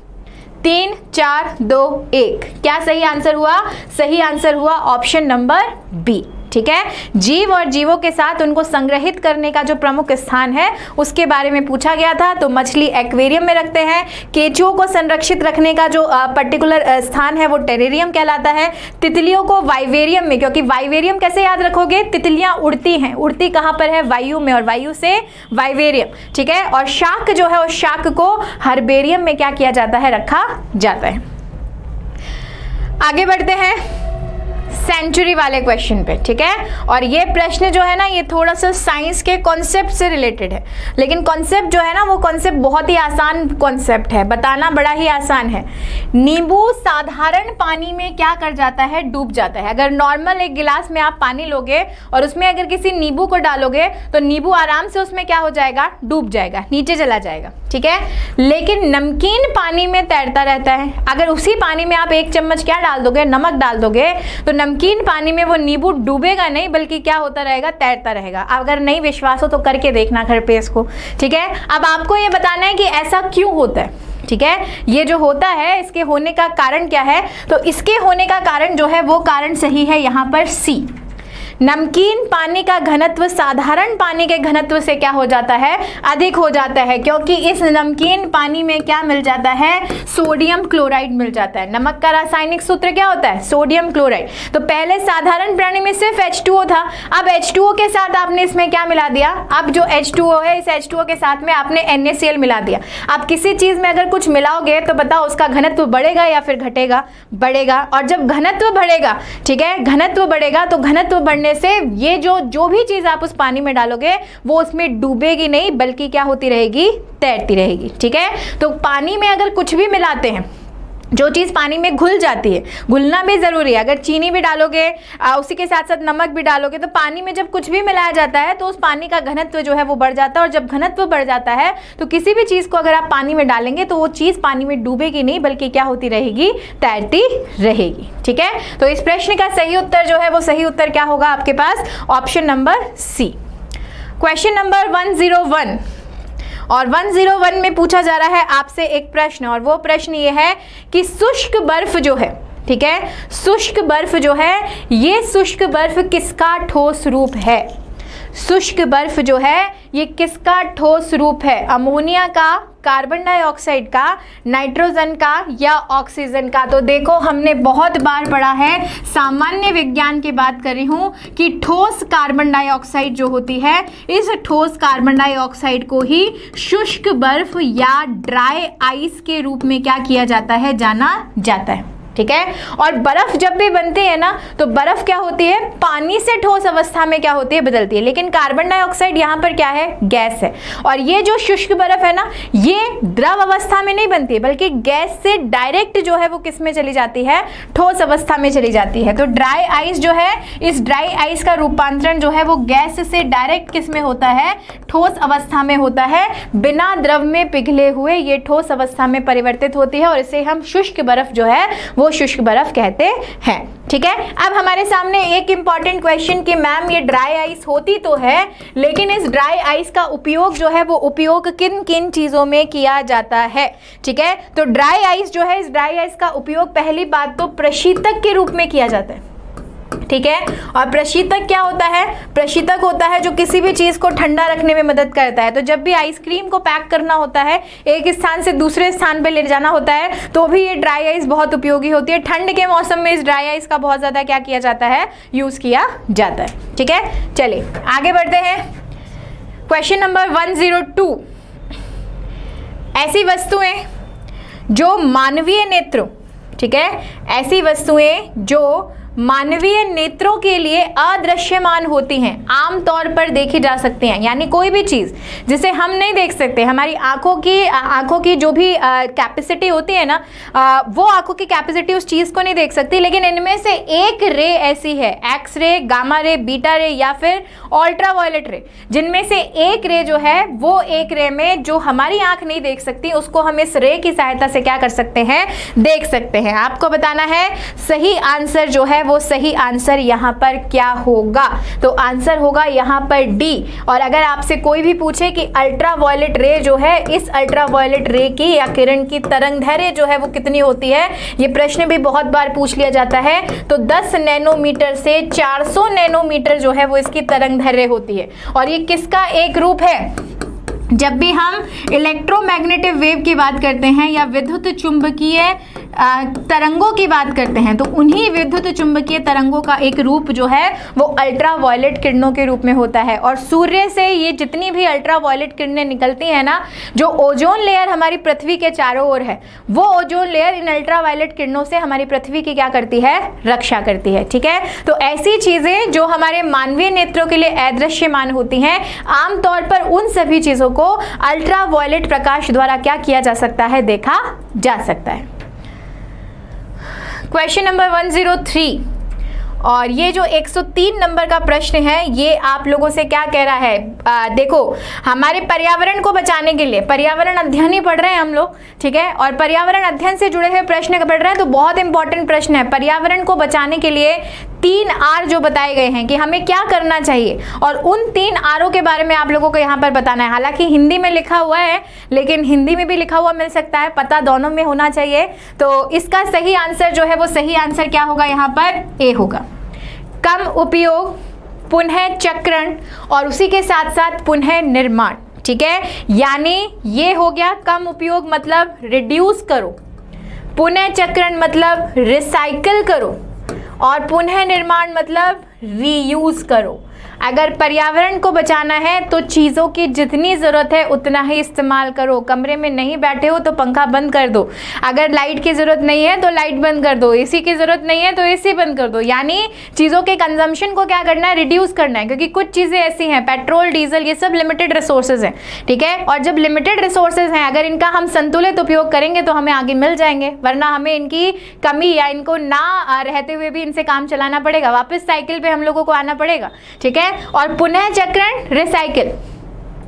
3 4 2 1। क्या सही आंसर हुआ, सही आंसर हुआ ऑप्शन नंबर बी। ठीक है, जीव और जीवों के साथ उनको संग्रहित करने का जो प्रमुख स्थान है उसके बारे में पूछा गया था। तो मछली एक्वेरियम में रखते हैं, केचुओं को संरक्षित रखने का जो पर्टिकुलर स्थान है वो टेरेरियम कहलाता है, तितलियों को वाइवेरियम में, क्योंकि वाइवेरियम कैसे याद रखोगे, तितलियां उड़ती हैं, उड़ती कहाँ पर है, वायु में, और वायु से वाइवेरियम। ठीक है, और शाक जो है उस शाक को हर्बेरियम में क्या किया जाता है, रखा जाता है। आगे बढ़ते हैं सेंचुरी वाले क्वेश्चन पे। ठीक है, और ये प्रश्न जो है ना ये थोड़ा सा साइंस के कॉन्सेप्ट से रिलेटेड है, लेकिन कॉन्सेप्ट जो है ना वो कॉन्सेप्ट बहुत ही आसान कॉन्सेप्ट है, बताना बड़ा ही आसान है। नींबू साधारण पानी में क्या कर जाता है, डूब जाता है। अगर नॉर्मल एक गिलास में आप पानी लोगे और उसमें अगर किसी नींबू को डालोगे तो नींबू आराम से उसमें क्या हो जाएगा, डूब जाएगा, नीचे चला जाएगा। ठीक है, लेकिन नमकीन पानी में तैरता रहता है। अगर उसी पानी में आप 1 चम्मच क्या डाल दोगे, नमक डाल दोगे, तो नमकीन पानी में वो नींबू डूबेगा नहीं, बल्कि क्या होता रहेगा, तैरता रहेगा। अगर नहीं विश्वास हो तो करके देखना घर पे इसको। ठीक है, अब आपको ये बताना है कि ऐसा क्यों होता है। ठीक है, ये जो होता है इसके होने का कारण क्या है, तो इसके होने का कारण जो है वो कारण सही है यहाँ पर सी। नमकीन पानी का घनत्व साधारण पानी के घनत्व से क्या हो जाता है, अधिक हो जाता है, क्योंकि इस नमकीन पानी में क्या मिल जाता है, सोडियम क्लोराइड मिल जाता है। नमक का रासायनिक सूत्र क्या होता है, सोडियम क्लोराइड। तो पहले साधारण पानी में सिर्फ H2O था, अब H2O के साथ आपने इसमें क्या मिला दिया, अब जो H2O है इस H2O के साथ में आपने NaCl मिला दिया। अब किसी चीज में अगर कुछ मिलाओगे तो बताओ उसका घनत्व बढ़ेगा या फिर घटेगा, बढ़ेगा। और जब घनत्व बढ़ेगा, ठीक है, घनत्व बढ़ेगा तो घनत्व बढ़ने से ये जो भी चीज आप उस पानी में डालोगे वो उसमें डूबेगी नहीं, बल्कि क्या होती रहेगी, तैरती रहेगी। ठीक है, तो पानी में अगर कुछ भी मिलाते हैं, जो चीज़ पानी में घुल जाती है, घुलना भी ज़रूरी है। अगर चीनी भी डालोगे उसी के साथ साथ नमक भी डालोगे, तो पानी में जब कुछ भी मिलाया जाता है तो उस पानी का घनत्व जो है वो बढ़ जाता है, और जब घनत्व बढ़ जाता है तो किसी भी चीज़ को अगर आप पानी में डालेंगे तो वो चीज़ पानी में डूबेगी नहीं, बल्कि क्या होती रहेगी, तैरती रहेगी। ठीक है, तो इस प्रश्न का सही उत्तर जो है वो सही उत्तर क्या होगा आपके पास, option number C. Question number 101 और 101 में पूछा जा रहा है आपसे एक प्रश्न, और वो प्रश्न ये है कि शुष्क बर्फ जो है, ठीक है, शुष्क बर्फ जो है, ये शुष्क बर्फ किसका ठोस रूप है। शुष्क बर्फ जो है ये किसका ठोस रूप है? अमोनिया का, कार्बन डाइऑक्साइड का, नाइट्रोजन का या ऑक्सीजन का? तो देखो हमने बहुत बार पढ़ा है, सामान्य विज्ञान की बात कर रही हूं कि ठोस कार्बन डाइऑक्साइड जो होती है, इस ठोस कार्बन डाइऑक्साइड को ही शुष्क बर्फ या ड्राई आइस के रूप में क्या किया जाता है? जाना जाता है। ठीक है। और बर्फ जब भी बनती है ना, तो बर्फ क्या होती है? पानी से ठोस अवस्था में क्या होती है? बदलती है। लेकिन कार्बन डाइऑक्साइड यहाँ पर क्या है? गैस है। और ये जो शुष्क बर्फ है ना, ये द्रव अवस्था में नहीं बनती है, बल्कि गैस से डायरेक्ट जो है वो किस में चली जाती है? ठोस अवस्था में चली जाती है। तो ड्राई आइस जो है, इस ड्राई आइस का रूपांतरण जो है वो गैस से डायरेक्ट किस में होता है? ठोस अवस्था में होता है। बिना द्रव में पिघले हुए ये ठोस अवस्था में परिवर्तित होती है और इसे हम शुष्क बर्फ जो है वो शुष्क बर्फ कहते हैं। ठीक है। अब हमारे सामने एक इंपॉर्टेंट क्वेश्चन कि मैम ये ड्राई आइस होती तो है, लेकिन इस ड्राई आइस का उपयोग जो है वो उपयोग किन किन चीजों में किया जाता है? ठीक है। तो ड्राई आइस जो है, इस ड्राई आइस का उपयोग पहली बात तो प्रशीतक के रूप में किया जाता है। ठीक है। और प्रशीतक क्या होता है? प्रशीतक होता है जो किसी भी चीज को ठंडा रखने में मदद करता है। तो जब भी आइसक्रीम को पैक करना होता है, एक स्थान से दूसरे स्थान पे ले जाना होता है, तो भी ये ड्राई आइस बहुत उपयोगी होती है। ठंड के मौसम में इस ड्राई आइस का बहुत ज्यादा क्या किया जाता है? यूज किया जाता है। ठीक है। चलिए आगे बढ़ते हैं। क्वेश्चन नंबर 102, ऐसी वस्तुएं जो मानवीय नेत्रों, ठीक है, ऐसी वस्तुएं जो मानवीय नेत्रों के लिए अदृश्यमान होती हैं, आमतौर पर देखी जा सकती हैं। यानी कोई भी चीज जिसे हम नहीं देख सकते, हमारी आंखों की जो भी कैपेसिटी होती है ना, वो आंखों की कैपेसिटी उस चीज को नहीं देख सकती, लेकिन इनमें से एक रे ऐसी है, X ray, gamma ray, beta रे या फिर अल्ट्रावायलेट रे, जिनमें से एक रे जो है वो एक रे में जो हमारी आंख नहीं देख सकती, उसको हम इस रे की सहायता से क्या कर सकते हैं? देख सकते हैं। आपको बताना है सही आंसर जो है वो सही आंसर यहाँ पर क्या होगा? तो आंसर होगा यहाँ पर डी। और अगर आपसे कोई भी पूछे कि अल्ट्रावायलेट रे जो है, इस अल्ट्रावायलेट रे की या किरण की तरंगदैर्घ्य जो है वो कितनी होती है, ये प्रश्न भी बहुत बार पूछ लिया जाता है। तो 10 नैनोमीटर से 400 नैनोमीटर जो है वो इसकी तरंगदैर्घ्य होती है। और ये किसका एक रूप है? जब भी हम इलेक्ट्रोमैग्नेटिक वेव की बात करते हैं या विद्युत चुंबकीय तरंगों की बात करते हैं, तो उन्हीं विद्युत चुंबकीय तरंगों का एक रूप जो है वो अल्ट्रावायलेट किरणों के रूप में होता है। और सूर्य से ये जितनी भी अल्ट्रावायलेट किरणें निकलती हैं ना, जो ओजोन लेयर हमारी पृथ्वी के चारों ओर है, वो ओजोन लेयर इन अल्ट्रावायलेट किरणों से हमारी पृथ्वी की क्या करती है? रक्षा करती है। ठीक है। तो ऐसी चीजें जो हमारे मानवीय नेत्रों के लिए अदृश्यमान होती हैं, आमतौर पर उन सभी चीजों को अल्ट्रावायलेट प्रकाश द्वारा क्या किया जा सकता है? देखा जा सकता है। क्वेश्चन नंबर 103, और ये जो 103 नंबर का प्रश्न है, ये आप लोगों से क्या कह रहा है? देखो, हमारे पर्यावरण को बचाने के लिए, पर्यावरण अध्ययन ही पढ़ रहे हैं हम लोग, ठीक है, और पर्यावरण अध्ययन से जुड़े हुए प्रश्न पढ़ रहे हैं, तो बहुत इंपॉर्टेंट प्रश्न है। पर्यावरण को बचाने के लिए 3 आर जो बताए गए हैं कि हमें क्या करना चाहिए, और उन 3 आरों के बारे में आप लोगों को यहाँ पर बताना है। हालांकि हिंदी में लिखा हुआ है, लेकिन हिंदी में भी लिखा हुआ मिल सकता है, पता दोनों में होना चाहिए। तो इसका सही आंसर जो है वो सही आंसर क्या होगा? यहाँ पर ए होगा। कम उपयोग, पुनः चक्रण और उसी के साथ साथ पुनः निर्माण। ठीक है। यानी ये हो गया कम उपयोग मतलब रिड्यूस करो, पुनः चक्रण मतलब रिसाइकल करो, और पुनः निर्माण मतलब रीयूज करो। अगर पर्यावरण को बचाना है तो चीज़ों की जितनी ज़रूरत है उतना ही इस्तेमाल करो। कमरे में नहीं बैठे हो तो पंखा बंद कर दो, अगर लाइट की ज़रूरत नहीं है तो लाइट बंद कर दो, एसी की ज़रूरत नहीं है तो एसी बंद कर दो। यानी चीज़ों के कंजम्पशन को क्या करना है? रिड्यूस करना है। क्योंकि कुछ चीज़ें ऐसी हैं, पेट्रोल, डीजल, ये सब लिमिटेड रिसोर्सेज हैं। ठीक है। और जब लिमिटेड रिसोर्सेज हैं, अगर इनका हम संतुलित उपयोग करेंगे तो हमें आगे मिल जाएंगे, वरना हमें इनकी कमी या इनको ना रहते हुए भी इनसे काम चलाना पड़ेगा, वापस साइकिल पे हम लोगों को आना पड़ेगा। ठीक है। और पुनः चक्रण, रिसाइकिल,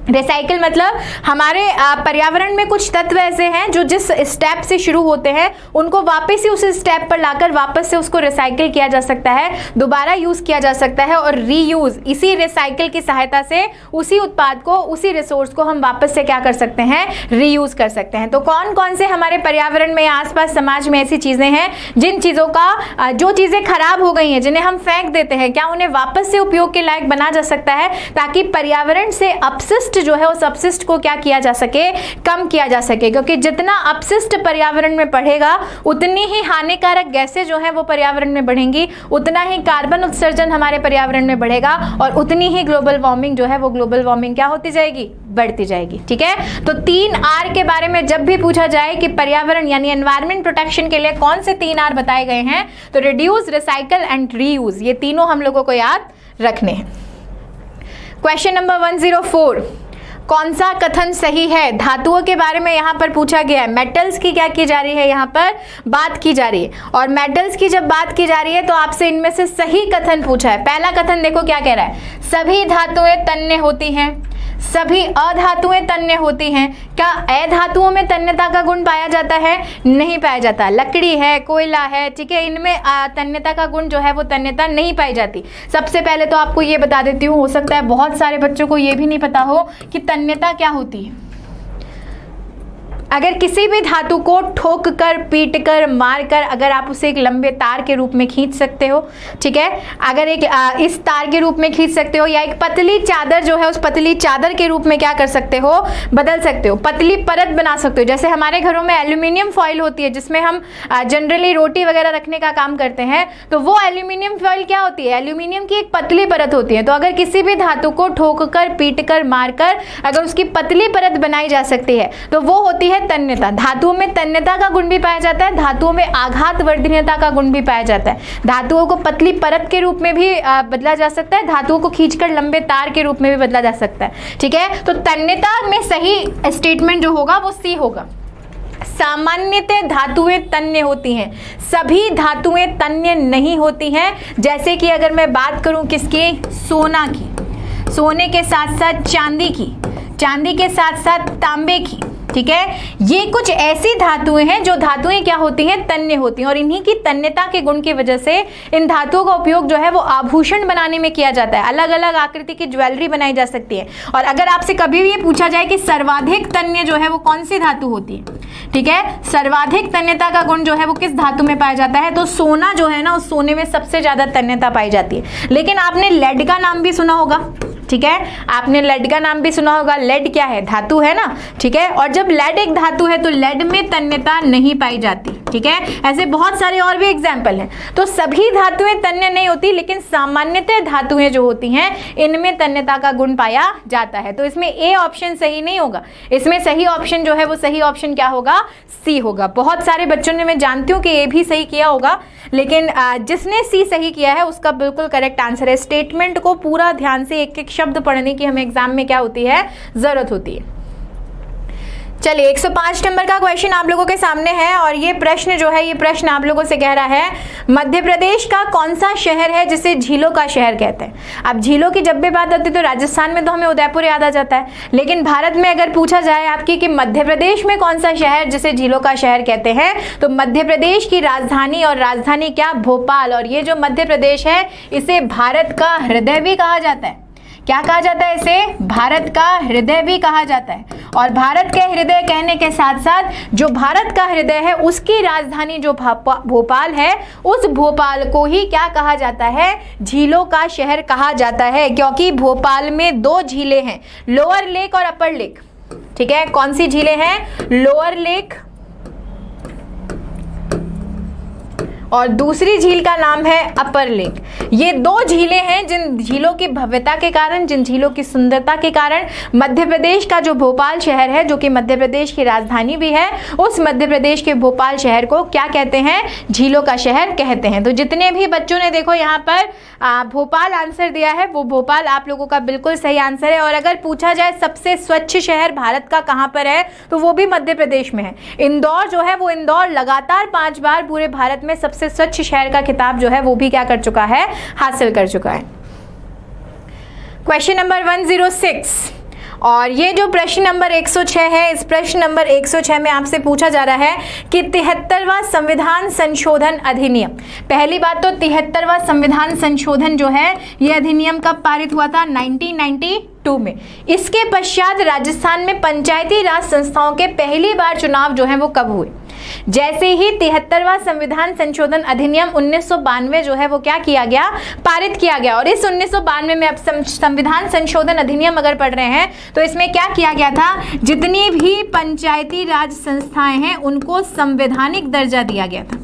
रिसाइकिल मतलब हमारे पर्यावरण में कुछ तत्व ऐसे हैं जो जिस स्टेप से शुरू होते हैं उनको वापस ही उस स्टेप पर लाकर वापस से उसको रिसाइकिल किया जा सकता है, दोबारा यूज किया जा सकता है और रीयूज, इसी रिसाइकिल की सहायता से उसी उत्पाद को, उसी रिसोर्स को हम वापस से क्या कर सकते हैं, रीयूज कर सकते हैं। तो कौन कौन से हमारे पर्यावरण में, आसपास समाज में ऐसी चीजें हैं जिन चीजों का, जो चीजें खराब हो गई हैं, जिन्हें हम फेंक देते हैं, क्या उन्हें वापस से उपयोग के लायक बना जा सकता है, ताकि पर्यावरण से अपशिष्ट जो है उस अपशिष्ट को क्या किया जा सके, कम किया जा सके। क्योंकि जितना अपशिष्ट पर्यावरण में बढ़ेगा उतनी ही हानिकारक गैसें जो है वो पर्यावरण में बढ़ेंगी, उतना ही कार्बन उत्सर्जन हमारे पर्यावरण में बढ़ेगा और उतनी ही ग्लोबल वार्मिंग जो है वो ग्लोबल वार्मिंग क्या होती जाएगी, बढ़ती जाएगी। ठीक है, तो 3R के बारे में जब भी पूछा जाए कि पर्यावरण यानी एनवायरमेंट प्रोटेक्शन के लिए कौन से 3R बताए गए हैं, तो रिड्यूस, रिसाइकल एंड रीयूज, ये तीनों हम लोगों को याद रखने हैं। क्वेश्चन नंबर 104, कौन सा कथन सही है? धातुओं के बारे में यहाँ पर पूछा गया है, मेटल्स की क्या की जा रही है, यहाँ पर बात की जा रही है। और मेटल्स की जब बात की जा रही है तो आपसे इनमें से सही कथन पूछा है। पहला कथन देखो क्या कह रहा है, सभी धातुएं तन्य होती हैं, सभी अधातुएं तन्य होती हैं। क्या अधातुओं में तन्यता का गुण पाया जाता है? नहीं पाया जाता। लकड़ी है, कोयला है, ठीक है, इनमें तन्यता का गुण जो है वो तन्यता नहीं पाई जाती। सबसे पहले तो आपको ये बता देती हूँ, हो सकता है बहुत सारे बच्चों को ये भी नहीं पता हो कि तन्यता क्या होती है। अगर किसी भी धातु को ठोक कर, पीट कर, मार कर अगर आप उसे एक लंबे तार के रूप में खींच सकते हो, ठीक है, अगर एक इस तार के रूप में खींच सकते हो, या एक पतली चादर जो है उस पतली चादर के रूप में क्या कर सकते हो, बदल सकते हो, पतली परत बना सकते हो। जैसे हमारे घरों में एल्यूमिनियम फॉइल होती है जिसमें हम जनरली रोटी वगैरह रखने का काम करते हैं, तो वो एल्यूमिनियम फॉइल क्या होती है, एल्यूमिनियम की एक पतली परत होती है। तो अगर किसी भी धातु को ठोक कर, पीट कर, मार कर अगर उसकी पतली परत बनाई जा सकती है तो वो होती है तन्यता। धातुओं में तन्यता का गुण भी पाया जाता है, धातुओं में आघात वर्धनीयता का गुण भी पाया जाता है। धातुओं को पतली परत के रूप में भी बदला जा सकता है, धातुओं को खींचकर लंबे तार के रूप में भी बदला जा सकता है। ठीक है, तो तन्यता में सही स्टेटमेंट जो होगा वो सी होगा। सामान्यतः धातुएं तन्य होती हैं, सभी धातुएं तन्य नहीं होती हैं। जैसे कि अगर मैं बात करूं किसकी, सोना की, सोने के साथ साथ चांदी की, चांदी के साथ साथ तांबे की, ठीक है, ये कुछ ऐसी धातुएं हैं जो धातुएं क्या होती हैं, तन्य होती हैं। और इन्हीं की तन्यता के गुण की वजह से इन धातुओं का उपयोग जो है वो आभूषण बनाने में किया जाता है, अलग अलग आकृति की ज्वेलरी बनाई जा सकती है। और अगर आपसे कभी भी ये पूछा जाए कि सर्वाधिक तन्य जो है वो कौन सी धातु होती है, ठीक है, सर्वाधिक तन्यता का गुण जो है वो किस धातु में पाया जाता है, तो सोना जो है ना, उस सोने में सबसे ज्यादा तन्यता पाई जाती है। लेकिन आपने लेड का नाम भी सुना होगा, ठीक है, आपने लेड का नाम भी सुना होगा। लेड क्या है, धातु है ना, ठीक है, और जब लेड एक धातु है तो लेड में तन्यता नहीं पाई जाती। ठीक है, ऐसे बहुत सारे और भी एग्जाम्पल हैं। तो सभी धातुएं तन्य नहीं होती, लेकिन सामान्यतः धातुएं जो होती हैं इनमें तन्यता का गुण पाया जाता है। तो इसमें ए ऑप्शन सही नहीं होगा, इसमें सही ऑप्शन जो है वो सही ऑप्शन क्या होगा, सी होगा। बहुत सारे बच्चों ने, मैं जानती हूँ कि ए भी सही किया होगा, लेकिन जिसने सी सही किया है उसका बिल्कुल करेक्ट आंसर है। स्टेटमेंट को पूरा ध्यान से एक एक शब्द पढ़ने की हमें एग्जाम में क्या होती है, जरूरत होती है। चलिए 105 नंबर का क्वेश्चन आप लोगों के सामने है और ये प्रश्न जो है, ये प्रश्न आप लोगों से कह रहा है, मध्य प्रदेश का कौन सा शहर है जिसे झीलों का शहर कहते हैं। अब झीलों की जब भी बात आती है तो राजस्थान में तो हमें उदयपुर याद आ जाता है, लेकिन भारत में अगर पूछा जाए आपकी कि मध्य प्रदेश में कौन सा शहर जिसे झीलों का शहर कहते हैं, तो मध्य प्रदेश की राजधानी, और राजधानी क्या, भोपाल। और ये जो मध्य प्रदेश है इसे भारत का हृदय भी कहा जाता है। क्या कहा जाता है इसे, भारत का हृदय भी कहा जाता है। और भारत के हृदय कहने के साथ साथ जो भारत का हृदय है उसकी राजधानी जो भोपाल है, उस भोपाल को ही क्या कहा जाता है, झीलों का शहर कहा जाता है। क्योंकि भोपाल में 2 झीलें हैं, लोअर लेक और अपर लेक। ठीक है, कौन सी झीलें हैं, लोअर लेक और दूसरी झील का नाम है अपर लेक। ये 2 झीलें हैं जिन झीलों की भव्यता के कारण, जिन झीलों की सुंदरता के कारण मध्य प्रदेश का जो भोपाल शहर है, जो कि मध्य प्रदेश की राजधानी भी है, उस मध्य प्रदेश के भोपाल शहर को क्या कहते हैं, झीलों का शहर कहते हैं। तो जितने भी बच्चों ने देखो यहाँ पर भोपाल आंसर दिया है, वो भोपाल आप लोगों का बिल्कुल सही आंसर है। और अगर पूछा जाए सबसे स्वच्छ शहर भारत का कहाँ पर है, तो वो भी मध्य प्रदेश में है। इंदौर जो है वो, इंदौर लगातार 5 बार पूरे भारत में सबसे स्वच्छ शहर का खिताब जो है वो भी क्या कर चुका है, हासिल कर चुका है। क्वेश्चन नंबर 106, और ये जो प्रश्न नंबर 106 है, इस प्रश्न नंबर 106 में आपसे पूछा जा रहा है कि 73वां संविधान संशोधन अधिनियम, पहली बात तो 73वां संविधान संशोधन जो है ये अधिनियम कब पारित हुआ था? 1992 में। इसके पश्चात राजस्थान में पंचायती राज संस्थाओं के पहली बार चुनाव जो है वो कब हुए? जैसे ही 73वां संविधान संशोधन अधिनियम 1992 जो है वो क्या किया गया? पारित किया गया। और इस 1992 में अब संविधान संशोधन अधिनियम अगर पढ़ रहे हैं तो इसमें क्या किया गया था? जितनी भी पंचायती राज संस्थाएं हैं उनको संवैधानिक दर्जा दिया गया था।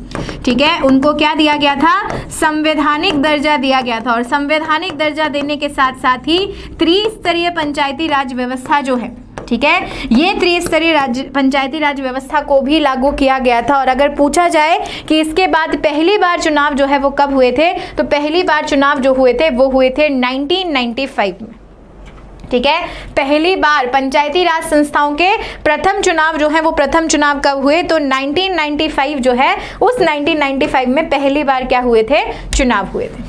ठीक है, उनको क्या दिया गया था? संवैधानिक दर्जा दिया गया था। और संवैधानिक दर्जा देने के साथ साथ ही त्रिस्तरीय पंचायती राज व्यवस्था जो है, ठीक है, ये त्रिस्तरीय पंचायती राज व्यवस्था को भी लागू किया गया था। और अगर पूछा जाए कि इसके बाद पहली बार चुनाव जो है वो कब हुए थे, तो पहली बार चुनाव जो हुए थे वो हुए थे 1995 में। ठीक है, पहली बार पंचायती राज संस्थाओं के प्रथम चुनाव जो है वो प्रथम चुनाव कब हुए? तो 1995 जो है, उस 1995 में पहली बार क्या हुए थे? चुनाव हुए थे।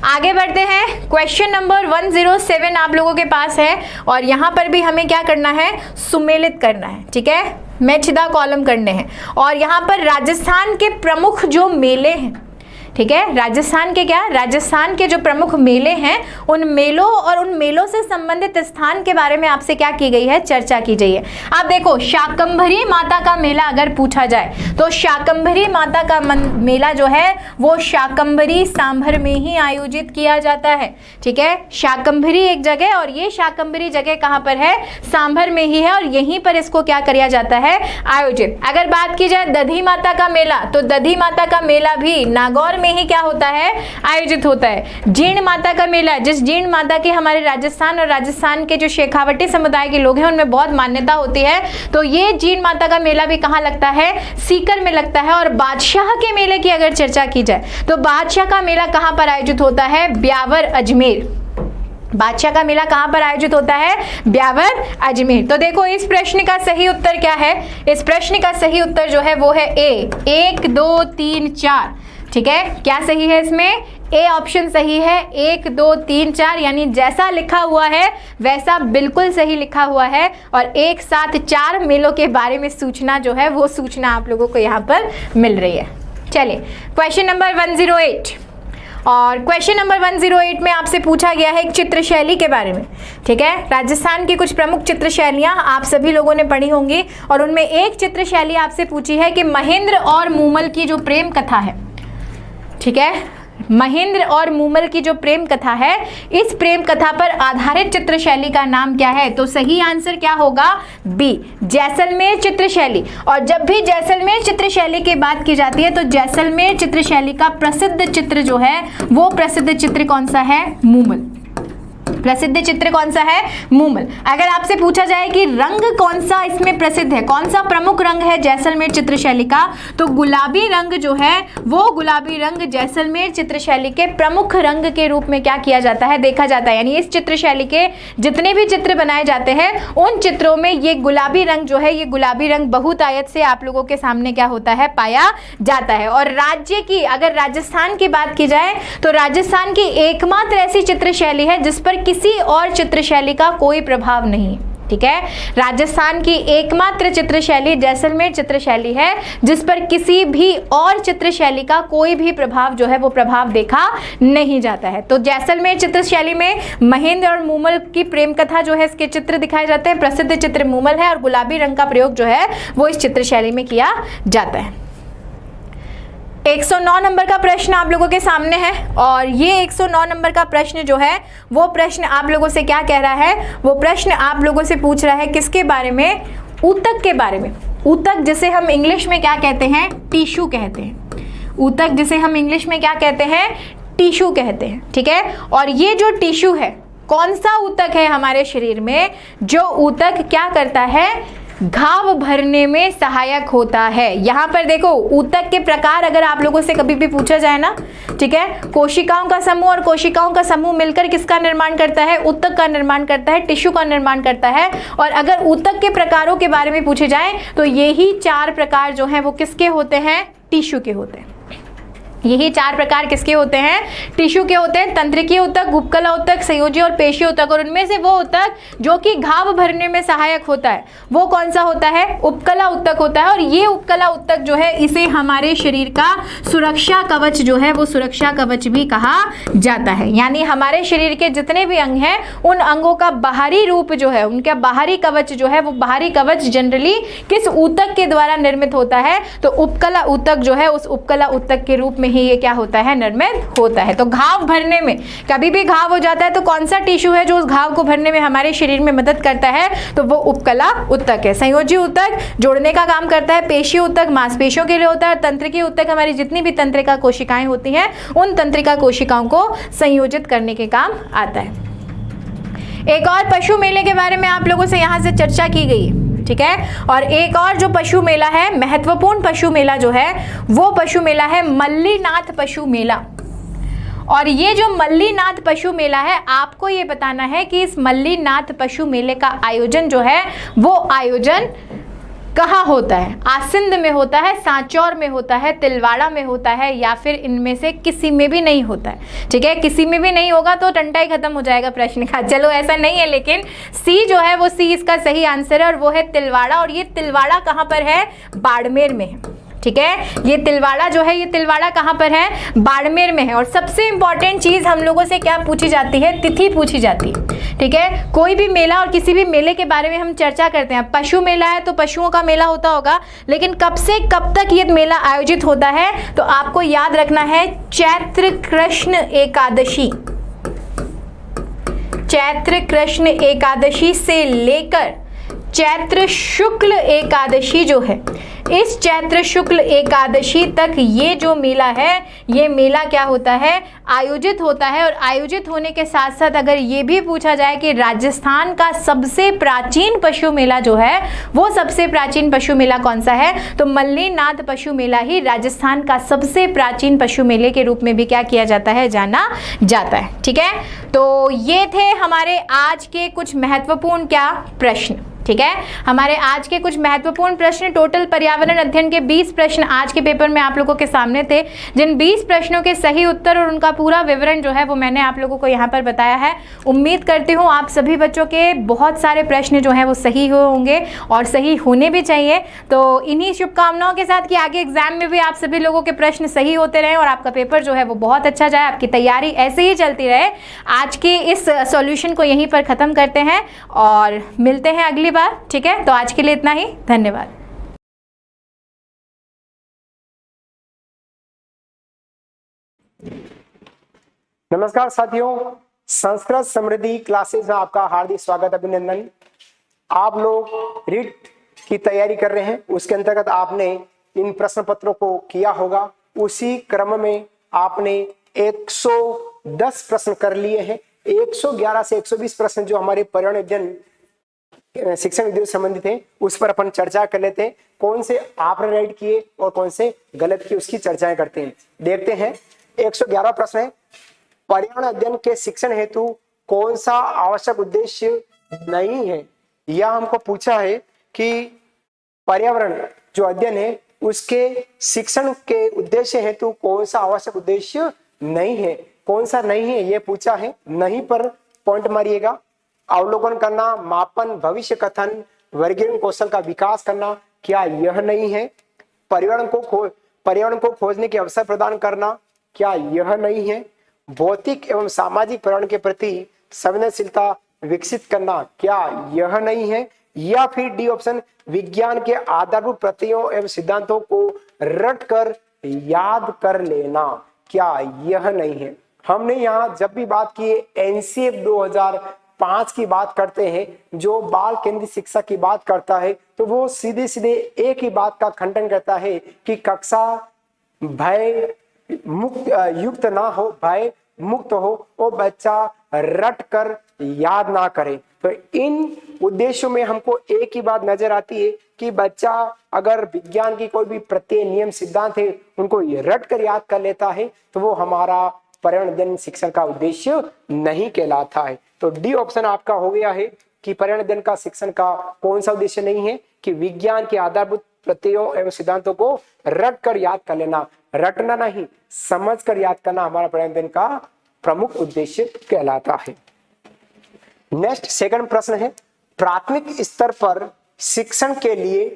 आगे बढ़ते हैं, क्वेश्चन नंबर 107 आप लोगों के पास है और यहाँ पर भी हमें क्या करना है? सुमेलित करना है। ठीक है, मैचदा कॉलम करने हैं। और यहाँ पर राजस्थान के प्रमुख जो मेले हैं, ठीक है, राजस्थान के क्या? राजस्थान के जो प्रमुख मेले हैं उन मेलों और उन मेलों से संबंधित स्थान के बारे में आपसे क्या की गई है? चर्चा की गई है। आप देखो, शाकंभरी माता का मेला अगर पूछा जाए तो शाकंभरी माता का मेला जो है वो शाकंभरी सांभर में ही आयोजित किया जाता है। ठीक है, शाकंभरी एक जगह और ये शाकंभरी जगह कहाँ पर है? सांभर में ही है और यहीं पर इसको क्या किया जाता है? आयोजित। अगर बात की जाए दधी माता का मेला, तो दधी माता का मेला भी नागौर में ही क्या होता है? आयोजित होता है। जीर्ण माता का मेला, जिस जीर्ण माता की हमारे राजस्थान और राजस्थान के जो शेखावटी समुदाय के लोग हैं उनमें बहुत मान्यता होती है, तो ये जीर्ण माता का मेला भी कहाँ लगता है? सीकर में लगता है। और बादशाह के मेले की अगर चर्चा की जाए तो बादशाह का मेला कहाँ पर आयोजित होता है? ब्यावर अजमेर। बादशाह का मेला कहां पर आयोजित होता है? ब्यावर अजमेर। तो देखो इस प्रश्न का सही उत्तर क्या है? इस प्रश्न का सही उत्तर जो है वो है ए, 1 2 3 4। ठीक है, क्या सही है इसमें? ए ऑप्शन सही है, 1 2 3 4, यानी जैसा लिखा हुआ है वैसा बिल्कुल सही लिखा हुआ है। और एक साथ 4 मेलों के बारे में सूचना जो है वो सूचना आप लोगों को यहाँ पर मिल रही है। चलिए क्वेश्चन नंबर 108, और क्वेश्चन नंबर 108 में आपसे पूछा गया है एक चित्र शैली के बारे में। ठीक है, राजस्थान की कुछ प्रमुख चित्र शैलियाँ आप सभी लोगों ने पढ़ी होंगी और उनमें एक चित्र शैली आपसे पूछी है कि महेंद्र और मूमल की जो प्रेम कथा है, ठीक है, महेंद्र और मूमल की जो प्रेम कथा है, इस प्रेम कथा पर आधारित चित्र शैली का नाम क्या है? तो सही आंसर क्या होगा? बी, जैसलमेर चित्र शैली। और जब भी जैसलमेर चित्र शैली की बात की जाती है तो जैसलमेर चित्र शैली का प्रसिद्ध चित्र जो है वो प्रसिद्ध चित्र कौन सा है? मूमल। प्रसिद्ध चित्र कौन सा है? मूमल। अगर आपसे पूछा जाए कि रंग कौन सा इसमें प्रसिद्ध है, कौन सा प्रमुख रंग है जैसलमेर चित्र शैली का, तो गुलाबी रंग जो है वो गुलाबी रंग जैसलमेर चित्र शैली के प्रमुख रंग के रूप में क्या किया जाता है? देखा जाता है। यानी इस चित्र शैली के जितने भी चित्र बनाए जाते हैं उन चित्रों में ये गुलाबी रंग जो है, ये गुलाबी रंग बहुतायत से आप लोगों के सामने क्या होता है? पाया जाता है। और राज्य की, अगर राजस्थान की बात की जाए तो राजस्थान की एकमात्र ऐसी चित्र शैली है जिस पर किसी और चित्र शैली का कोई प्रभाव नहीं। ठीक है, राजस्थान की एकमात्र चित्र शैली जैसलमेर चित्र शैली है जिस पर किसी भी और चित्र शैली का कोई भी प्रभाव जो है वो प्रभाव देखा नहीं जाता है। तो जैसलमेर चित्र शैली में महेंद्र और मूमल की प्रेम कथा जो है, इसके चित्र दिखाए जाते हैं। प्रसिद्ध चित्र मूमल है और गुलाबी रंग का प्रयोग जो है वो इस चित्र शैली में किया जाता है। 109 नंबर का प्रश्न आप लोगों के सामने है और ये 109 नंबर का प्रश्न जो है वो प्रश्न आप लोगों से क्या कह रहा है? वो प्रश्न आप लोगों से पूछ रहा है किसके बारे में? ऊतक के बारे में। ऊतक जिसे हम इंग्लिश में क्या कहते हैं? टिश्यू कहते हैं। ऊतक जिसे हम इंग्लिश में क्या कहते हैं? टिश्यू कहते हैं। ठीक है, और ये जो टिश्यू है, कौन सा ऊतक है हमारे शरीर में जो ऊतक क्या करता है? घाव भरने में सहायक होता है। यहाँ पर देखो ऊतक के प्रकार अगर आप लोगों से कभी भी पूछा जाए ना, ठीक है, कोशिकाओं का समूह और कोशिकाओं का समूह मिलकर किसका निर्माण करता है? ऊतक का निर्माण करता है, टिश्यू का निर्माण करता है। और अगर ऊतक के प्रकारों के बारे में पूछे जाए तो यही 4 प्रकार जो हैं वो किसके होते हैं? टिश्यू के होते हैं। यही 4 प्रकार किसके होते हैं? टिश्यू के होते हैं। तंत्रिकीय ऊतक, उपकला ऊतक, संयोजी और पेशीय ऊतक। और उनमें से वो ऊतक जो कि घाव भरने में सहायक होता है वो कौन सा होता है? उपकला ऊतक होता है। और ये उपकला ऊतक जो है इसे हमारे शरीर का सुरक्षा कवच जो है वो सुरक्षा कवच भी कहा जाता है। यानी हमारे शरीर के जितने भी अंग हैं उन अंगों का बाहरी रूप जो है, उनका बाहरी कवच जो है वो बाहरी कवच जनरली किस ऊतक के द्वारा निर्मित होता है? तो उपकला ऊतक जो है उस उपकला ऊतक के रूप में ही ये क्या होता है? निर्मित होता है। तो घाव भरने में, कभी भी घाव हो जाता है तो कौन सा टिश्यू है जो उस घाव को भरने में हमारे शरीर में मदद करता है? तो वो उपकला ऊतक है। संयोजी ऊतक जोड़ने का काम करता है। पेशीय ऊतक मांसपेशियों के लिए होता है। तंत्रिकीय ऊतक हमारी जितनी भी तंत्रिका कोशिकाएं होती हैं उन तंत्रिका कोशिकाओं को संयोजित करने के काम आता है। एक और पशु मेले के बारे में आप लोगों से यहां से चर्चा की गई है, ठीक है। और एक और जो पशु मेला है, महत्वपूर्ण पशु मेला जो है वो पशु मेला है मल्लीनाथ पशु मेला। और ये जो मल्लीनाथ पशु मेला है, आपको ये बताना है कि इस मल्लीनाथ पशु मेले का आयोजन जो है वो आयोजन कहाँ होता है? आसिंद में होता है, सांचौर में होता है, तिलवाड़ा में होता है, या फिर इनमें से किसी में भी नहीं होता है, ठीक है। किसी में भी नहीं होगा तो टंटा ही खत्म हो जाएगा प्रश्न का। चलो ऐसा नहीं है, लेकिन सी जो है वो सी इसका सही आंसर है और वो है तिलवाड़ा। और ये तिलवाड़ा कहाँ पर है? बाड़मेर में है, ठीक है। ये तिलवाड़ा जो है, ये तिलवाड़ा कहाँ पर है? बाड़मेर में है। और सबसे इंपॉर्टेंट चीज हम लोगों से क्या पूछी जाती है? तिथि पूछी जाती है, ठीक है। कोई भी मेला और किसी भी मेले के बारे में हम चर्चा करते हैं। पशु मेला है तो पशुओं का मेला होता होगा, लेकिन कब से कब तक ये मेला आयोजित होता है? तो आपको याद रखना है चैत्र कृष्ण एकादशी, चैत्र कृष्ण एकादशी से लेकर चैत्र शुक्ल एकादशी जो है, इस चैत्र शुक्ल एकादशी तक ये जो मेला है, ये मेला क्या होता है? आयोजित होता है। और आयोजित होने के साथ साथ अगर ये भी पूछा जाए कि राजस्थान का सबसे प्राचीन पशु मेला जो है वो सबसे प्राचीन पशु मेला कौन सा है? तो मल्लीनाथ पशु मेला ही राजस्थान का सबसे प्राचीन पशु मेले के रूप में भी क्या किया जाता है? जाना जाता है, ठीक है। तो ये थे हमारे आज के कुछ महत्वपूर्ण क्या प्रश्न, ठीक है। हमारे आज के कुछ महत्वपूर्ण प्रश्न, टोटल पर्यावरण अध्ययन के 20 प्रश्न आज के पेपर में आप लोगों के सामने थे, जिन 20 प्रश्नों के सही उत्तर और उनका पूरा विवरण जो है वो मैंने आप लोगों को यहाँ पर बताया है। उम्मीद करती हूँ आप सभी बच्चों के बहुत सारे प्रश्न जो हैं वो सही होंगे और सही होने भी चाहिए। तो इन्हीं शुभकामनाओं के साथ कि आगे एग्जाम में भी आप सभी लोगों के प्रश्न सही होते रहें और आपका पेपर जो है वो बहुत अच्छा जाए, आपकी तैयारी ऐसे ही चलती रहे। आज के इस सॉल्यूशन को यहीं पर ख़त्म करते हैं और मिलते हैं अगली बार, ठीक है। तो आज के लिए इतना ही, धन्यवाद। नमस्कार साथियों, संस्कृत समृद्धि क्लासेस में आपका हार्दिक स्वागत, अभिनंदन। आप लोग रीट की तैयारी कर रहे हैं, उसके अंतर्गत आपने इन प्रश्न पत्रों को किया होगा। उसी क्रम में आपने 110 प्रश्न कर लिए हैं। 111 से 120 प्रश्न जो हमारे पर्यावरण अध्ययन शिक्षण विधि से संबंधित है उस पर अपन चर्चा कर लेते हैं। कौन से आपने राइट किए और कौन से गलत किए उसकी चर्चाएं करते हैं। देखते हैं 111 प्रश्न है, पर्यावरण अध्ययन के शिक्षण हेतु कौन सा आवश्यक उद्देश्य नहीं है। यह हमको पूछा है कि पर्यावरण जो अध्ययन है उसके शिक्षण के उद्देश्य हेतु कौन सा आवश्यक उद्देश्य नहीं है। कौन सा नहीं है ये पूछा है, नहीं पर पॉइंट मारिएगा। अवलोकन करना, मापन, भविष्य कथन, वर्गीकरण कौशल का विकास करना, क्या यह नहीं है। पर्यावरण को खोजने के अवसर प्रदान करना, क्या यह नहीं है। भौतिक एवं सामाजिक पर्यावरण के प्रति संवेदनशीलता विकसित करना, क्या यह नहीं है। या फिर डी ऑप्शन, विज्ञान के आधारभूत प्रत्ययों एवं सिद्धांतों को रट कर याद कर लेना, क्या यह नहीं है। हमने यहाँ जब भी बात की एनसीएफ 2005 की बात करते हैं, जो बाल केंद्रित शिक्षा की बात करता है, तो वो सीधे सीधे एक ही बात का खंडन करता है कि कक्षा भय मुक्त युक्त ना हो, भय मुक्त हो, वो बच्चा रट कर याद ना करे। तो इन उद्देश्यों में हमको एक ही बात नजर आती है कि बच्चा अगर विज्ञान की कोई भी प्रत्यय, नियम, सिद्धांत है उनको रट कर याद कर लेता है तो वो हमारा पर्यावरण अध्ययन शिक्षण का उद्देश्य नहीं कहलाता है। तो डी ऑप्शन आपका हो गया है कि पर्यावरण अध्ययन का शिक्षण का कौन सा उद्देश्य नहीं है कि विज्ञान के आधारभूत प्रत्ययों एवं सिद्धांतों को रट कर याद कर लेना, रटना नहीं समझ कर याद करना हमारा पढ़ाई दिन का प्रमुख उद्देश्य कहलाता है। नेक्स्ट सेकंड प्रश्न है, प्राथमिक स्तर पर शिक्षण के लिए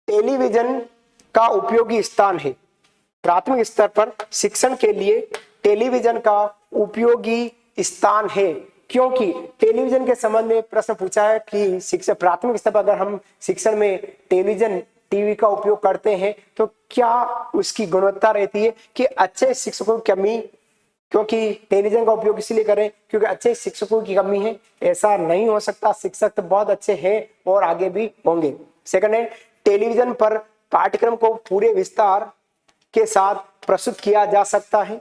टेलीविजन का उपयोगी स्थान है। प्राथमिक स्तर पर शिक्षण के लिए टेलीविजन का उपयोगी स्थान है, क्योंकि टेलीविजन के संबंध में प्रश्न पूछा है कि शिक्षा प्राथमिक स्तर पर अगर हम शिक्षण में टेलीविजन टीवी का उपयोग करते हैं तो क्या उसकी गुणवत्ता रहती है कि अच्छे शिक्षकों की कमी, क्योंकि टेलीविजन का उपयोग इसलिए करें क्योंकि अच्छे शिक्षकों की कमी है, ऐसा नहीं हो सकता। शिक्षक तो बहुत अच्छे हैं और आगे भी होंगे। सेकंड है, टेलीविजन पर पाठ्यक्रम को पूरे विस्तार के साथ प्रस्तुत किया जा सकता है।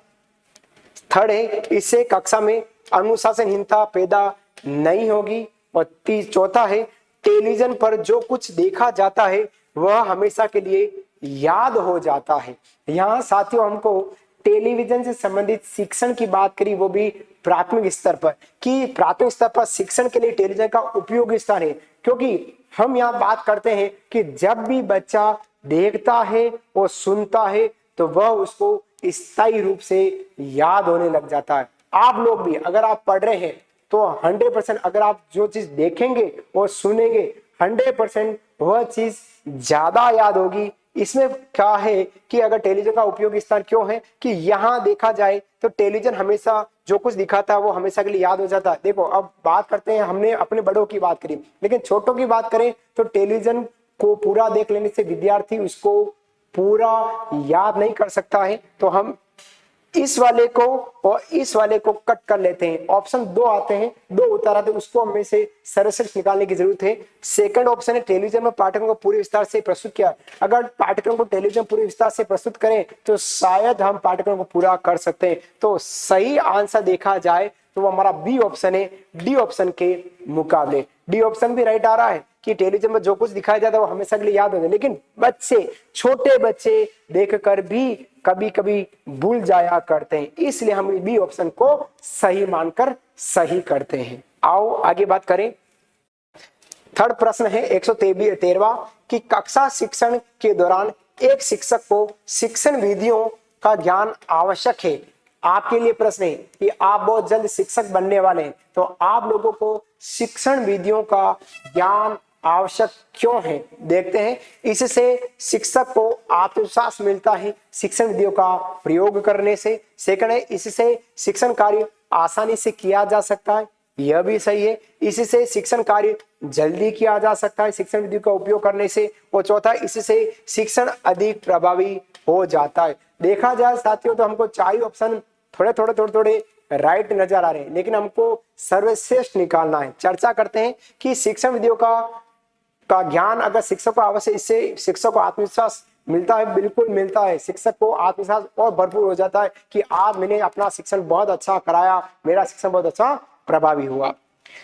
थर्ड है, इससे कक्षा में अनुशासनहीनता पैदा नहीं होगी। और चौथा है, टेलीविजन पर जो कुछ देखा जाता है वह हमेशा के लिए याद हो जाता है। यहाँ साथियों हमको टेलीविजन से संबंधित शिक्षण की बात करी, वो भी प्राथमिक स्तर पर, कि प्राथमिक स्तर पर शिक्षण के लिए टेलीविजन का उपयोगी स्थान है, क्योंकि हम यहाँ बात करते हैं कि जब भी बच्चा देखता है और सुनता है तो वह उसको स्थायी रूप से याद होने लग जाता है। आप लोग भी अगर आप पढ़ रहे हैं तो 100% अगर आप जो चीज देखेंगे और सुनेंगे 100% वह चीज ज्यादा याद होगी। इसमें क्या है कि अगर टेलीविजन का उपयोग स्थान क्यों है कि यहाँ देखा जाए तो टेलीविजन हमेशा जो कुछ दिखाता है वो हमेशा के लिए याद हो जाता है। देखो अब बात करते हैं, हमने अपने बड़ों की बात करी, लेकिन छोटों की बात करें तो टेलीविजन को पूरा देख लेने से विद्यार्थी उसको पूरा याद नहीं कर सकता है। तो हम इस वाले को और इस वाले को कट कर लेते हैं। ऑप्शन 2 आते हैं, 2 उत्तर आते हैं, उसको हमें से सर्वश्रेष्ठ निकालने की जरूरत है। सेकंड ऑप्शन है, टेलीविजन में पाठ्यक्रम को पूरे विस्तार से प्रस्तुत किया। अगर पाठ्यक्रम को टेलीविजन पूरे विस्तार से प्रस्तुत करें तो शायद हम पाठ्यक्रम को पूरा कर सकते हैं। तो सही आंसर देखा जाए तो वो हमारा बी ऑप्शन है, डी ऑप्शन के मुकाबले। डी ऑप्शन भी राइट आ रहा है कि टेलीविजन में जो कुछ दिखाया जाता है वो हमेशा के लिए याद हो जाए, लेकिन बच्चे, छोटे बच्चे देखकर भी कभी कभी भूल जाया करते हैं, इसलिए हम बी ऑप्शन को सही मानकर सही करते हैं। आओ आगे बात करें। थर्ड प्रश्न है 113वां कि कक्षा शिक्षण के दौरान एक शिक्षक को शिक्षण विधियों का ज्ञान आवश्यक है। आपके लिए प्रश्न है कि आप बहुत जल्द शिक्षक बनने वाले हैं, तो आप लोगों को शिक्षण विधियों का ज्ञान आवश्यक क्यों है, देखते हैं। इससे शिक्षक को आत्मविश्वास मिलता है शिक्षण विधियों का प्रयोग करने से। सेकंड है, इससे शिक्षण कार्य आसानी से किया जा सकता है, यह भी सही है। इससे शिक्षण कार्य जल्दी किया जा सकता है शिक्षण विधियों का उपयोग करने से। और चौथा, इससे शिक्षण अधिक प्रभावी हो जाता है। देखा जाए साथियों तो हमको चार ऑप्शन थोड़े राइट नजर आ रहे हैं, लेकिन हमको सर्वश्रेष्ठ निकालना है। चर्चा करते हैं कि शिक्षण विधियों का ज्ञान अगर शिक्षक को आवश्यक, इससे शिक्षक को आत्मविश्वास मिलता है, बिल्कुल मिलता है। शिक्षक को आत्मविश्वास और भरपूर हो जाता है कि आज मैंने अपना शिक्षण बहुत अच्छा कराया, मेरा शिक्षण बहुत अच्छा प्रभावी हुआ।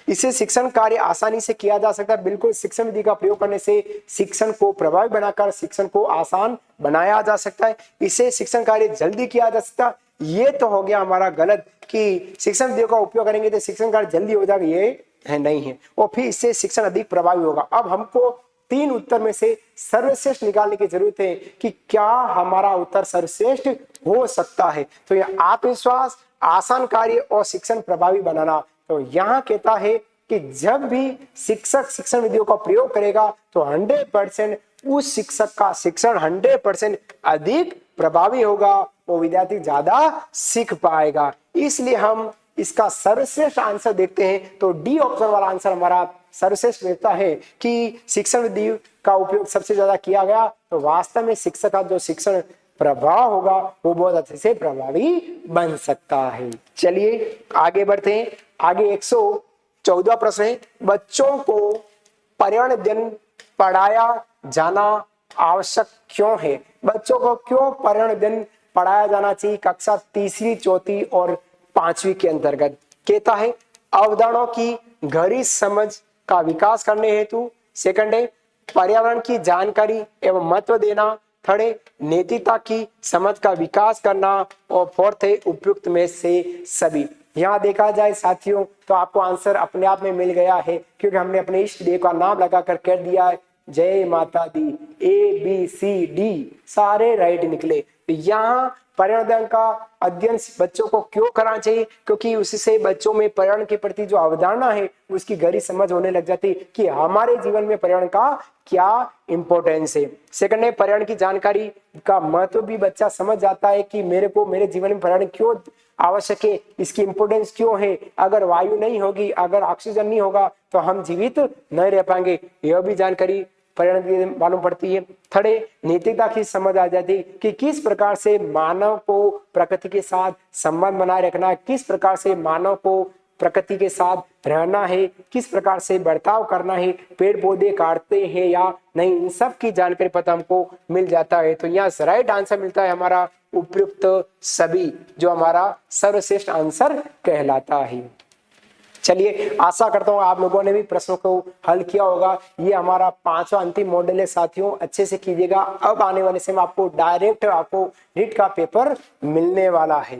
इससे शिक्षण कार्य आसानी से किया जा सकता है, बिल्कुल। शिक्षण विधि का प्रयोग करने से शिक्षण को प्रभावी बनाकर शिक्षण को आसान बनाया जा सकता है। इससे शिक्षण कार्य जल्दी किया जा सकता है। ये तो हो गया हमारा गलत कि शिक्षण विधियों का उपयोग करेंगे तो शिक्षण कार्य जल्दी हो जाएगा, ये है नहीं है। और फिर इससे शिक्षण अधिक प्रभावी होगा। अब हमको 3 उत्तर में से सर्वश्रेष्ठ निकालने की जरूरत है कि क्या हमारा उत्तर सर्वश्रेष्ठ हो सकता है। तो यह आत्मविश्वास, आसान कार्य और शिक्षण प्रभावी बनाना। तो यहाँ कहता है कि जब भी शिक्षक शिक्षण विधियों का प्रयोग करेगा तो 100% उस शिक्षक का शिक्षण 100% अधिक प्रभावी होगा और विद्यार्थी ज्यादा सीख पाएगा। इसलिए हम इसका सर्वश्रेष्ठ आंसर देखते हैं तो डी ऑप्शन वाला आंसर हमारा सर्वश्रेष्ठ रहता है कि शिक्षण विधि का उपयोग सबसे ज्यादा किया गया। तो वास्तव में शिक्षक का जो शिक्षण प्रभाव होगा वो बहुत अच्छे से प्रभावी बन सकता है। चलिए आगे बढ़ते हैं। आगे 114वां प्रश्न है, बच्चों को पर्यावरण अध्ययन पढ़ाया जाना आवश्यक क्यों है। बच्चों को क्यों पर्यावरण अध्ययन पढ़ाया जाना चाहिए कक्षा 3री, 4th और 5वीं के अंतर्गत। कहता है अवधारणाओं की गहरी समझ का विकास करने हेतु। सेकंड है, पर्यावरण की जानकारी एवं महत्व देना। थर्ड है, नैतिकता की समझ का विकास करना। और फोर्थ है, उपयुक्त में से सभी। यहाँ देखा जाए साथियों तो आपको आंसर अपने आप में मिल गया है, क्योंकि हमने अपने इष्ट देव का नाम लगाकर कर दिया है जय माता दी। ABCD सारे राइट निकले। तो यहाँ पर्यावरण का अध्ययन बच्चों को क्यों करना चाहिए, क्योंकि उससे बच्चों में पर्यावरण के प्रति जो अवधारणा है उसकी गहरी समझ होने लग जाती है कि हमारे जीवन में पर्यावरण का क्या इंपॉर्टेंस है। सेकंड है, पर्यावरण की जानकारी का महत्व भी बच्चा समझ जाता है कि मेरे को मेरे जीवन में पर्यावरण क्यों आवश्यक है, इसकी इंपोर्टेंस क्यों है। अगर वायु नहीं होगी, अगर ऑक्सीजन नहीं होगा तो हम जीवित नहीं रह पाएंगे, यह भी जानकारी पर्यावरण की मालूम पड़ती है। थर्ड, नैतिकता की समझ आ जाती है कि किस प्रकार से मानव को प्रकृति के साथ संबंध बनाए रखना है, किस प्रकार से मानव को प्रकृति के साथ रहना है, किस प्रकार से बर्ताव करना है, पेड़ पौधे काटते हैं या नहीं, इन सब की जानकारी पता हमको मिल जाता है। तो यहाँ राइट आंसर मिलता है हमारा उपयुक्त सभी, जो हमारा सर्वश्रेष्ठ आंसर कहलाता है। चलिए, आशा करता हूँ आप लोगों ने भी प्रश्नों को हल किया होगा। ये हमारा 5वां अंतिम मॉडल है साथियों, अच्छे से कीजिएगा। अब आने वाले समय आपको डायरेक्ट आपको रीट का पेपर मिलने वाला है।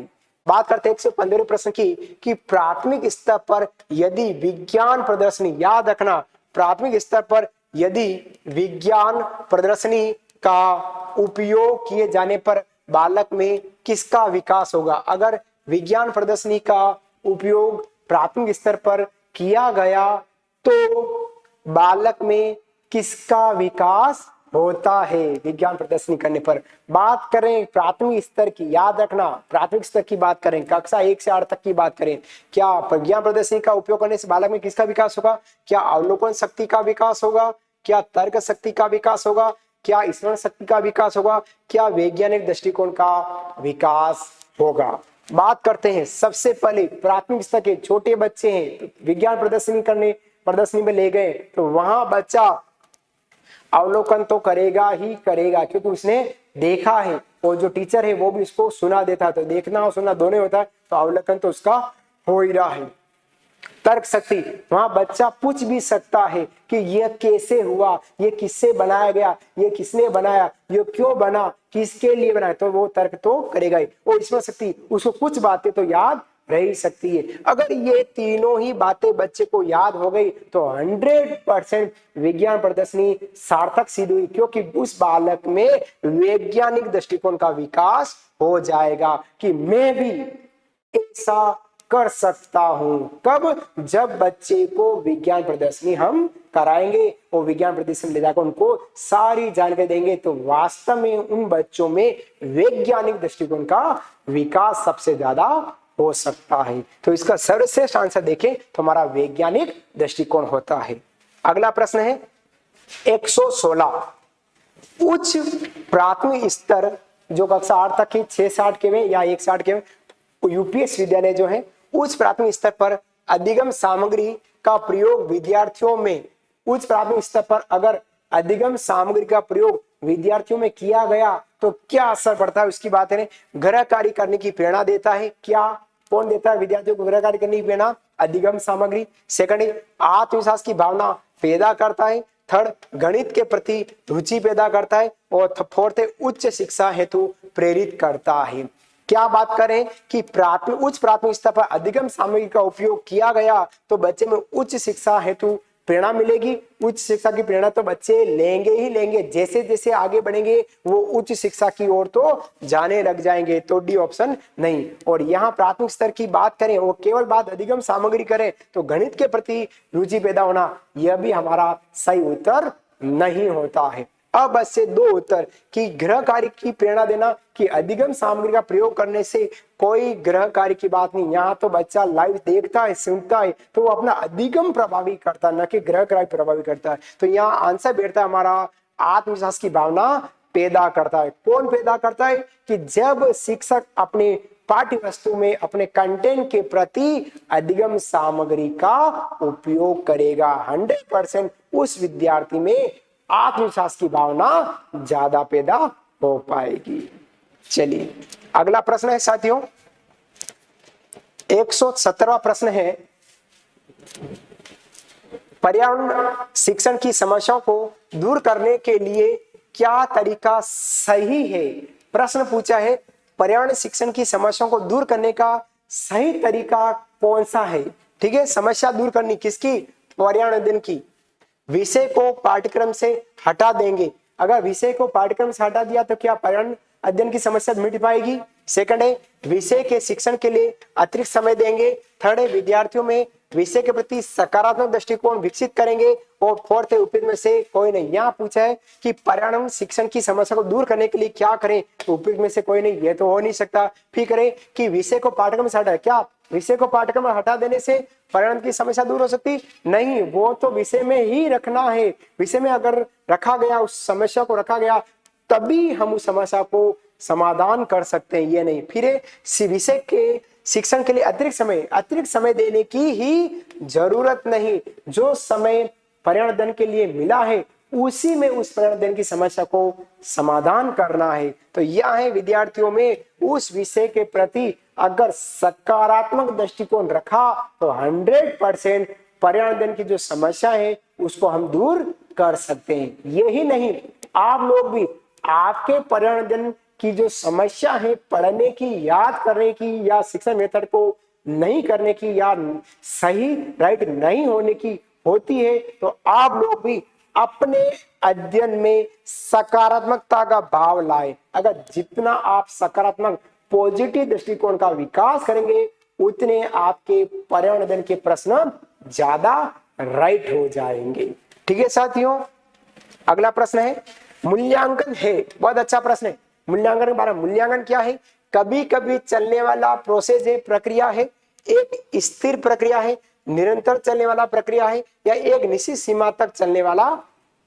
बात करते हैं 115वें प्रश्न की कि प्राथमिक स्तर पर यदि विज्ञान प्रदर्शनी, याद रखना प्राथमिक स्तर पर यदि विज्ञान प्रदर्शनी का उपयोग किए जाने पर बालक में किसका विकास होगा। अगर विज्ञान प्रदर्शनी का उपयोग प्राथमिक स्तर पर किया गया तो बालक में किसका विकास होता है विज्ञान प्रदर्शनी करने पर। बात करें प्राथमिक स्तर की, याद रखना प्राथमिक स्तर की बात करें, कक्षा 1 से 8 तक की बात करें, क्या विज्ञान प्रदर्शनी का उपयोग करने से बालक में किसका विकास होगा। क्या अवलोकन शक्ति का विकास होगा, क्या तर्क शक्ति का विकास होगा, क्या स्मरण शक्ति का विकास होगा, क्या वैज्ञानिक दृष्टिकोण का विकास होगा। बात करते हैं सबसे पहले प्राथमिक स्तर के छोटे बच्चे हैं, तो विज्ञान प्रदर्शनी में ले गए तो वहां बच्चा अवलोकन तो करेगा ही करेगा, क्योंकि उसने देखा है और जो टीचर है वो भी उसको सुना देता है, तो देखना और सुनना दोनों होता है, तो अवलोकन तो उसका हो ही रहा है। तर्क शक्ति, वहां बच्चा पूछ भी सकता है कि यह कैसे हुआ, ये किससे बनाया गया, ये किसने बनाया, ये क्यों बना, किसके लिए बनाया, तो वो तर्क तो करेगा ही। और स्मरण शक्ति, उसको कुछ बातें तो याद रह ही सकती है। अगर ये तीनों ही बातें बच्चे को याद हो गई तो 100% विज्ञान प्रदर्शनी सार्थक सिद्ध हुई, क्योंकि उस बालक में वैज्ञानिक दृष्टिकोण का विकास हो जाएगा कि मैं भी ऐसा कर सकता हूं। कब, जब बच्चे को विज्ञान प्रदर्शनी हम कराएंगे और विज्ञान प्रदर्शनी ले जाकर उनको सारी जानकारी देंगे, तो वास्तव में उन बच्चों में वैज्ञानिक दृष्टिकोण का विकास सबसे ज्यादा हो सकता है। तो इसका सर्वश्रेष्ठ आंसर देखें तो हमारा वैज्ञानिक दृष्टिकोण होता है। अगला प्रश्न है 116, उच्च प्राथमिक स्तर जो कक्षा 8 तक की 6 से 8 के में या 1 से 8 के में यूपीएस विद्यालय जो है, उच्च प्राथमिक स्तर पर अधिगम सामग्री का प्रयोग विद्यार्थियों में, उच्च प्राथमिक स्तर पर अगर अधिगम सामग्री का प्रयोग विद्यार्थियों में किया गया तो क्या असर पड़ता है उसकी बात करें। गृह कार्य करने की प्रेरणा देता है, क्या कौन देता है विद्यार्थियों को गृह कार्य करने की प्रेरणा, अधिगम सामग्री। सेकंड, आत्मविश्वास की भावना पैदा करता है। थर्ड, गणित के प्रति रुचि पैदा करता है। और फोर्थ, उच्च शिक्षा हेतु प्रेरित करता है। क्या बात करें कि उच्च प्राथमिक स्तर पर अधिगम सामग्री का उपयोग किया गया तो बच्चे में उच्च शिक्षा हेतु प्रेरणा मिलेगी। उच्च शिक्षा की प्रेरणा तो बच्चे लेंगे ही लेंगे, जैसे जैसे आगे बढ़ेंगे वो उच्च शिक्षा की ओर तो जाने लग जाएंगे, तो डी ऑप्शन नहीं। और यहाँ प्राथमिक स्तर की बात करें, वो केवल बात अधिगम सामग्री करें तो गणित के प्रति रुचि पैदा होना, यह भी हमारा सही उत्तर नहीं होता है। अब बस से 2 उत्तर कि गृह कार्य की प्रेरणा देना कि अधिगम सामग्री का प्रयोग करने से कोई गृह कार्य की बात नहीं। यहाँ तो बच्चा लाइव देखता है, सुनता है, तो वो अपना अधिगम प्रभावी करता है, न कि गृह कार्य प्रभावी करता है। तो यहाँ आंसर बैठता है हमारा आत्मविश्वास की भावना पैदा करता है। कौन पैदा करता है कि जब शिक्षक अपने पाठ्य वस्तु में अपने कंटेंट के प्रति अधिगम सामग्री का उपयोग करेगा, 100% उस विद्यार्थी में आत्मविश्वास की भावना ज्यादा पैदा हो पाएगी। चलिए, अगला प्रश्न है साथियों 117वां प्रश्न है, पर्यावरण शिक्षण की समस्याओं को दूर करने के लिए क्या तरीका सही है। प्रश्न पूछा है पर्यावरण शिक्षण की समस्याओं को दूर करने का सही तरीका कौन सा है? ठीक है, समस्या दूर करनी किसकी? पर्यावरण अध्ययन की। विषय को पाठ्यक्रम से हटा देंगे। अगर विषय को पाठ्यक्रम से हटा दिया तो क्या पर्यावरण अध्ययन की समस्या मिट पाएगी? सेकंड है, विषय के शिक्षण के लिए अतिरिक्त समय देंगे। थर्ड है, विद्यार्थियों में विषय के प्रति सकारात्मक दृष्टिकोण विकसित करेंगे। और फोर्थ है, उपयुक्त में से कोई नहीं। यहाँ पूछा है कि पर्यावरण शिक्षण की समस्या को दूर करने के लिए क्या करें, तो उपयुक्त में से कोई नहीं, ये तो हो नहीं सकता। फिर करें कि विषय को पाठ्यक्रम से हटाए, क्या विषय को पाठ्यक्रम में हटा देने से पर्यावरण की समस्या दूर हो सकती? नहीं, वो तो विषय में ही रखना है। विषय में अगर रखा गया, उस समस्या को रखा गया, तभी हम उस समस्या को समाधान कर सकते हैं, ये नहीं। फिर विषय के शिक्षण के लिए अतिरिक्त समय देने की ही जरूरत नहीं। जो समय पर्यावरण अध्ययन के लिए मिला है उसी में उस पर्यावरण अध्ययन की समस्या को समाधान करना है। तो यह है, विद्यार्थियों में उस विषय के प्रति अगर सकारात्मक दृष्टिकोण रखा तो 100% पर्यावरण अध्ययन की जो समस्या है उसको हम दूर कर सकते हैं। यही नहीं, आप लोग भी आपके पर्यावरण अध्ययन की जो समस्या है, पढ़ने की, याद करने की, या शिक्षण मेथड को नहीं करने की, या सही राइट नहीं होने की होती है, तो आप लोग भी अपने अध्ययन में सकारात्मकता का भाव लाए। अगर जितना आप सकारात्मक पॉजिटिव दृष्टिकोण का विकास करेंगे, उतने आपके पर्यावरण अध्ययन के प्रश्न ज्यादा राइट हो जाएंगे। ठीक है साथियों, अगला प्रश्न है मूल्यांकन है। बहुत अच्छा प्रश्न है। मूल्यांकन के बारे में, मूल्यांकन क्या है? कभी कभी चलने वाला प्रोसेस है, प्रक्रिया है, एक स्थिर प्रक्रिया है, निरंतर चलने वाला प्रक्रिया है, या एक निश्चित सीमा तक चलने वाला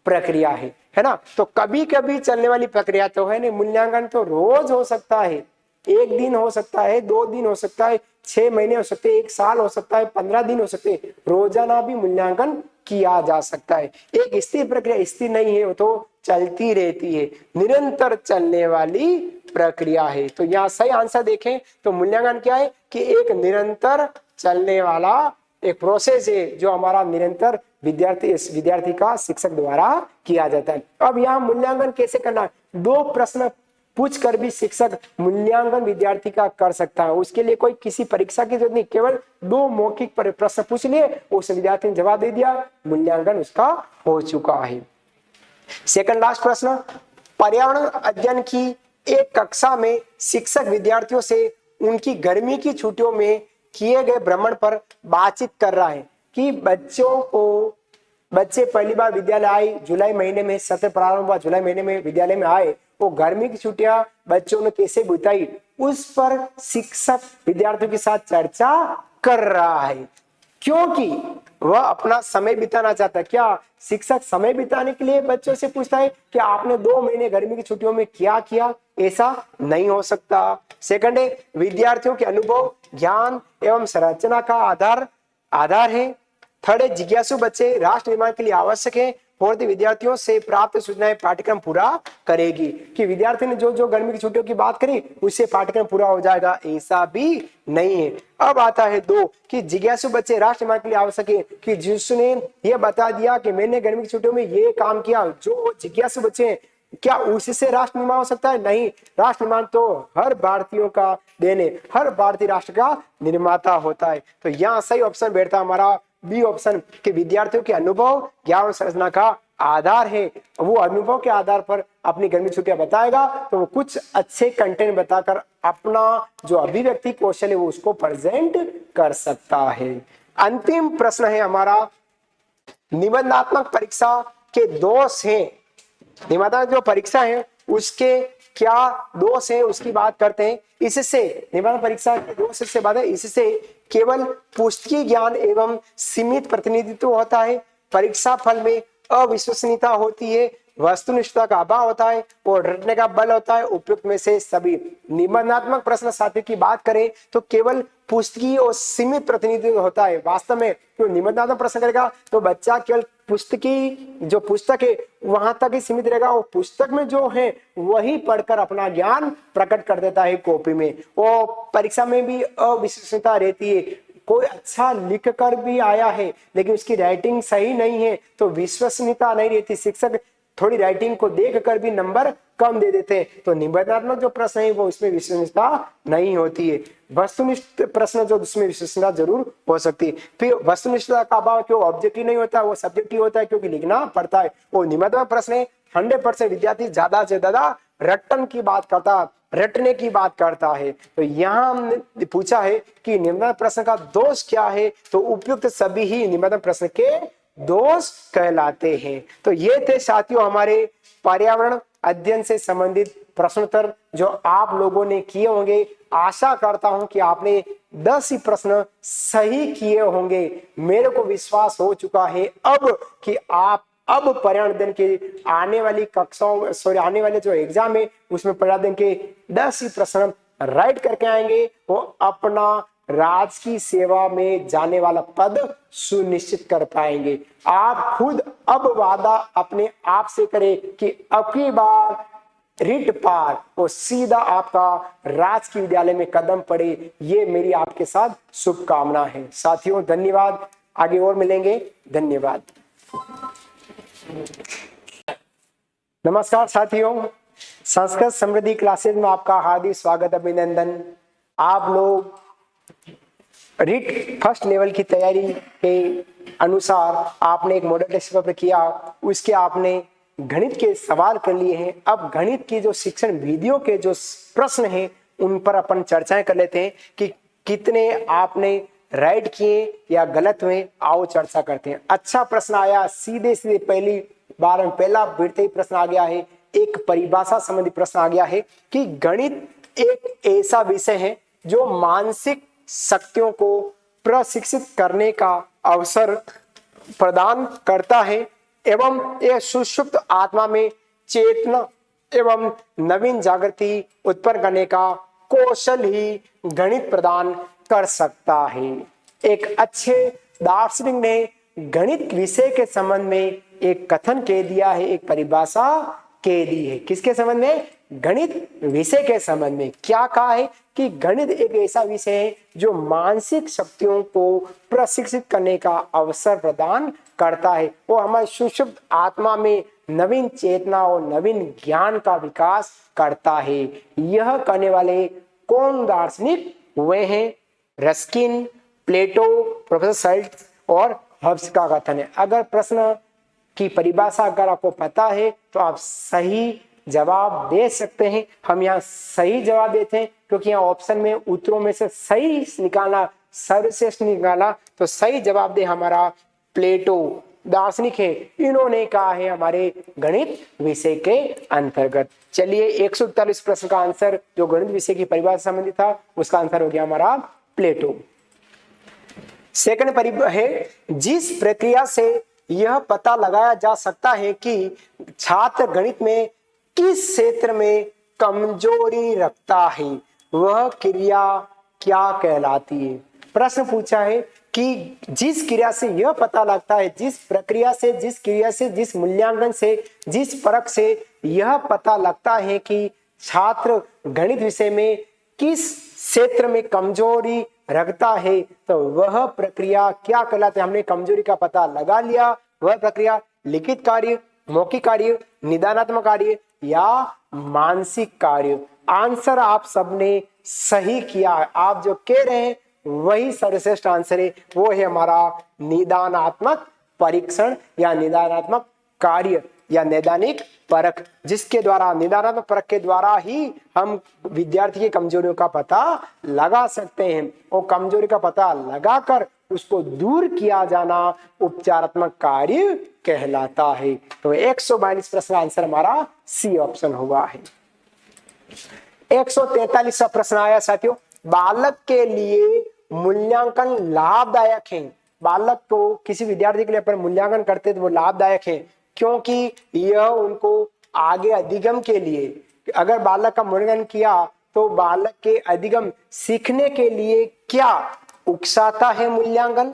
प्रक्रिया है ना? तो कभी कभी चलने वाली प्रक्रिया तो है नहीं। मूल्यांकन तो रोज हो सकता है, एक दिन हो सकता है, 2 दिन हो सकता है, 6 महीने हो सकते हैं, 1 साल हो सकता है, 15 दिन हो सकते हैं। रोजाना भी मूल्यांकन किया जा सकता है। एक स्थिर प्रक्रिया स्थिर नहीं है, वो तो चलती रहती है, निरंतर चलने वाली प्रक्रिया है। तो यहाँ सही आंसर देखें तो मूल्यांकन क्या है कि एक निरंतर चलने वाला एक प्रोसेस है जो हमारा निरंतर विद्यार्थी का शिक्षक द्वारा किया जाता है। अब यहाँ मूल्यांकन कैसे करना है? 2 प्रश्न पूछ कर भी शिक्षक मूल्यांकन विद्यार्थी का कर सकता है। उसके लिए कोई किसी परीक्षा की जरूरत नहीं, केवल 2 मौखिक प्रश्न पूछ लिए, उस विद्यार्थी ने जवाब दे दिया, मूल्यांकन उसका हो चुका है। सेकंड लास्ट प्रश्न, पर्यावरण अध्ययन की एक कक्षा में शिक्षक विद्यार्थियों से उनकी गर्मी की छुट्टियों में किए गए भ्रमण पर बातचीत कर रहा है कि बच्चे पहली बार विद्यालय आए, जुलाई महीने में सत्र प्रारंभ हुआ, जुलाई महीने में विद्यालय में आए, वो गर्मी की छुट्टियां बच्चों ने कैसे बिताई, उस पर शिक्षक विद्यार्थियों के साथ चर्चा कर रहा है, क्योंकि वह अपना समय बिताना चाहता है। क्या शिक्षक समय बिताने के लिए बच्चों से पूछता है कि आपने 2 महीने गर्मी की छुट्टियों में क्या किया? ऐसा नहीं हो सकता। सेकंड है, विद्यार्थियों के अनुभव, ज्ञान एवं संरचना का आधार है। थर्ड है, जिज्ञासु बच्चे राष्ट्र निर्माण के लिए आवश्यक है। फोर्थ, विद्यार्थियों से प्राप्त सूचनाएं पाठ्यक्रम पूरा करेगी। कि विद्यार्थी ने जो गर्मी की छुट्टियों की बात करी उससे पाठ्यक्रम पूरा हो जाएगा, ऐसा भी नहीं है। अब आता है 2 कि जिज्ञासु बच्चे राष्ट्र निर्माण के लिए आवश्यक है, कि जिसने ये बता दिया कि मैंने गर्मी की छुट्टियों में ये काम किया, जो जिज्ञासु बच्चे हैं, क्या उससे राष्ट्र निर्माण हो सकता है? नहीं, राष्ट्र निर्माण तो हर भारतीयों का देन है, हर भारतीय राष्ट्र का निर्माता होता है। तो यहाँ सही ऑप्शन बैठता हमारा बी ऑप्शन, के विद्यार्थियों के अनुभव, ज्ञान और संरचना का आधार है। वो अनुभव के आधार पर अपनी गर्मी छुट्टियां बताएगा, तो वो कुछ अच्छे कंटेंट बताकर अपना जो अभिव्यक्ति कौशल है वो उसको प्रेजेंट कर सकता है। अंतिम प्रश्न है हमारा, निबंधात्मक परीक्षा के दोष हैं। निबंधात्मक जो परीक्षा है उसके क्या दोष है उसकी बात करते हैं। इससे निबंध परीक्षा के दोष से बात है, इससे केवल पुस्तकीय ज्ञान एवं सीमित प्रतिनिधित्व होता है, परीक्षा फल में अविश्वसनीयता होती है, वस्तुनिष्ठता का अभाव होता है और रटने का बल होता है। उपयुक्त में से सभी। निबंधात्मक प्रश्न साथी की बात करें तो केवल पुस्तकीय और सीमित प्रतिनिधित्व होता है। वास्तव में जो निबंधात्मक प्रश्न करेगा तो बच्चा केवल जो पुस्तक है वहां तक ही सीमित रहेगा, और पुस्तक में जो है वही पढ़कर अपना ज्ञान प्रकट कर देता है कॉपी में। वो परीक्षा में भी अविश्वसनीयता रहती है, कोई अच्छा लिख कर भी आया है लेकिन उसकी राइटिंग सही नहीं है तो विश्वसनीयता नहीं रहती। शिक्षक थोड़ी राइटिंग को देखकर भी नंबर कम दे देते हैं। तो निबंधात्मक जो प्रश्न है वो इसमें विश्वसनीयता नहीं होती है। वस्तुनिष्ठ प्रश्न जो उसमें विश्वसनीयता जरूर हो सकती है। फिर वस्तुनिष्ठता का अभाव क्यों ऑब्जेक्टिव नहीं होता, वो सब्जेक्टिव होता है क्योंकि लिखना पड़ता है। वो निबंधात्मक प्रश्न है 100% विद्यार्थी ज्यादा से ज्यादा रटन की बात करता, रटने की बात करता है। तो यहाँ हमने पूछा है कि निबंध प्रश्न का दोष क्या है, तो उपयुक्त सभी ही निबंध प्रश्न के दोष कहलाते हैं। तो ये थे साथियों हमारे पर्यावरण अध्ययन से संबंधित प्रश्नोत्तर जो आप लोगों ने किए होंगे। आशा करता हूं कि आपने 10 ही प्रश्न सही किए होंगे। मेरे को विश्वास हो चुका है अब कि आप अब पर्यावरण अध्ययन के आने वाली कक्षाओं आने वाले जो एग्जाम है उसमें पर्यावरण अध्ययन के 10 ही प्रश्न राइट करके आएंगे। वो अपना राज की सेवा में जाने वाला पद सुनिश्चित कर पाएंगे। आप खुद अब वादा अपने आप से करें कि अब की बार रिट पार वो सीधा आपका राजकीय विद्यालय में कदम पड़े, ये मेरी आपके साथ शुभकामना है। साथियों धन्यवाद, आगे और मिलेंगे, धन्यवाद। नमस्कार साथियों, संस्कृत समृद्धि क्लासेस में आपका हार्दिक स्वागत, अभिनंदन। आप लोग रिट फर्स्ट लेवल की तैयारी के अनुसार आपने एक मॉडल टेस्ट पेपर किया, उसके आपने गणित के सवाल कर लिए हैं। अब गणित की जो शिक्षण विधियों के जो प्रश्न हैं उन पर अपन चर्चाएं कर लेते हैं कि कितने आपने राइट किए या गलत हुए। आओ चर्चा करते हैं। अच्छा प्रश्न आया, सीधे सीधे पहली बार में पहला बिड़ते ही प्रश्न आ गया है। एक परिभाषा संबंधी प्रश्न आ गया है कि गणित एक ऐसा विषय है जो मानसिक शक्तियों को प्रशिक्षित करने का अवसर प्रदान करता है एवं यह सुषुप्त आत्मा में चेतना एवं नवीन जागृति उत्पन्न करने का कौशल ही गणित प्रदान कर सकता है। एक अच्छे दार्शनिक ने गणित विषय के संबंध में एक कथन कह दिया है, एक परिभाषा कह दी है। किसके संबंध में? गणित विषय के संबंध में। क्या कहा है कि गणित एक ऐसा विषय है जो मानसिक शक्तियों को प्रशिक्षित करने का अवसर प्रदान करता है। वो हमारे सुषुप्त आत्मा में नवीन चेतना और नवीन ज्ञान का विकास करता है। यह करने वाले कौन दार्शनिक हुए हैं? रस्किन, प्लेटो, प्रोफेसर सल्ट्स और हब्स का कथन है। अगर प्रश्न की परिभाषा अगर आपको पता है तो आप सही जवाब दे सकते हैं। हम यहाँ सही जवाब देते हैं क्योंकि यहाँ ऑप्शन में उत्तरों में से सही निकालना, सर्वश्रेष्ठ निकाला, तो सही जवाब दे हमारा प्लेटो दार्शनिक है। इन्होंने कहा है हमारे गणित विषय के अंतर्गत। चलिए 141 प्रश्न का आंसर जो गणित विषय की परिभाषा संबंधी था उसका आंसर हो गया हमारा प्लेटो। सेकंड है जिस प्रक्रिया से यह पता लगाया जा सकता है कि छात्र गणित में किस क्षेत्र में कमजोरी रखता है वह क्रिया क्या कहलाती है। प्रश्न पूछा है कि जिस क्रिया से यह पता लगता है, जिस प्रक्रिया से, जिस क्रिया से, जिस मूल्यांकन से, जिस परख से यह पता लगता है कि छात्र गणित विषय में किस क्षेत्र में कमजोरी रखता है तो वह प्रक्रिया क्या कहलाती है। हमने कमजोरी का पता लगा लिया। वह प्रक्रिया लिखित कार्य, मौखिक कार्य, निदानात्मक कार्य या मानसिक कार्य। आंसर आप सबने सही किया है। आप जो कह रहे हैं वही सर्वश्रेष्ठ आंसर है। वो है हमारा निदानात्मक परीक्षण या निदानात्मक कार्य या नैदानिक परख, जिसके द्वारा, निदानात्मक परख के द्वारा ही हम विद्यार्थी की कमजोरियों का पता लगा सकते हैं। और कमजोरी का पता लगाकर उसको दूर किया जाना उपचारात्मक कार्य कहलाता है। तो 142 प्रश्न आंसर हमारा सी ऑप्शन हुआ है। 143वां प्रश्न आया साथियों, बालक के लिए मूल्यांकन लाभदायक है। बालक को, किसी विद्यार्थी के लिए अपन मूल्यांकन करते तो वो लाभदायक है क्योंकि यह उनको आगे अधिगम के लिए, अगर बालक का मूल्यांकन किया तो बालक के अधिगम सीखने के लिए क्या उकसाता है, मूल्यांकन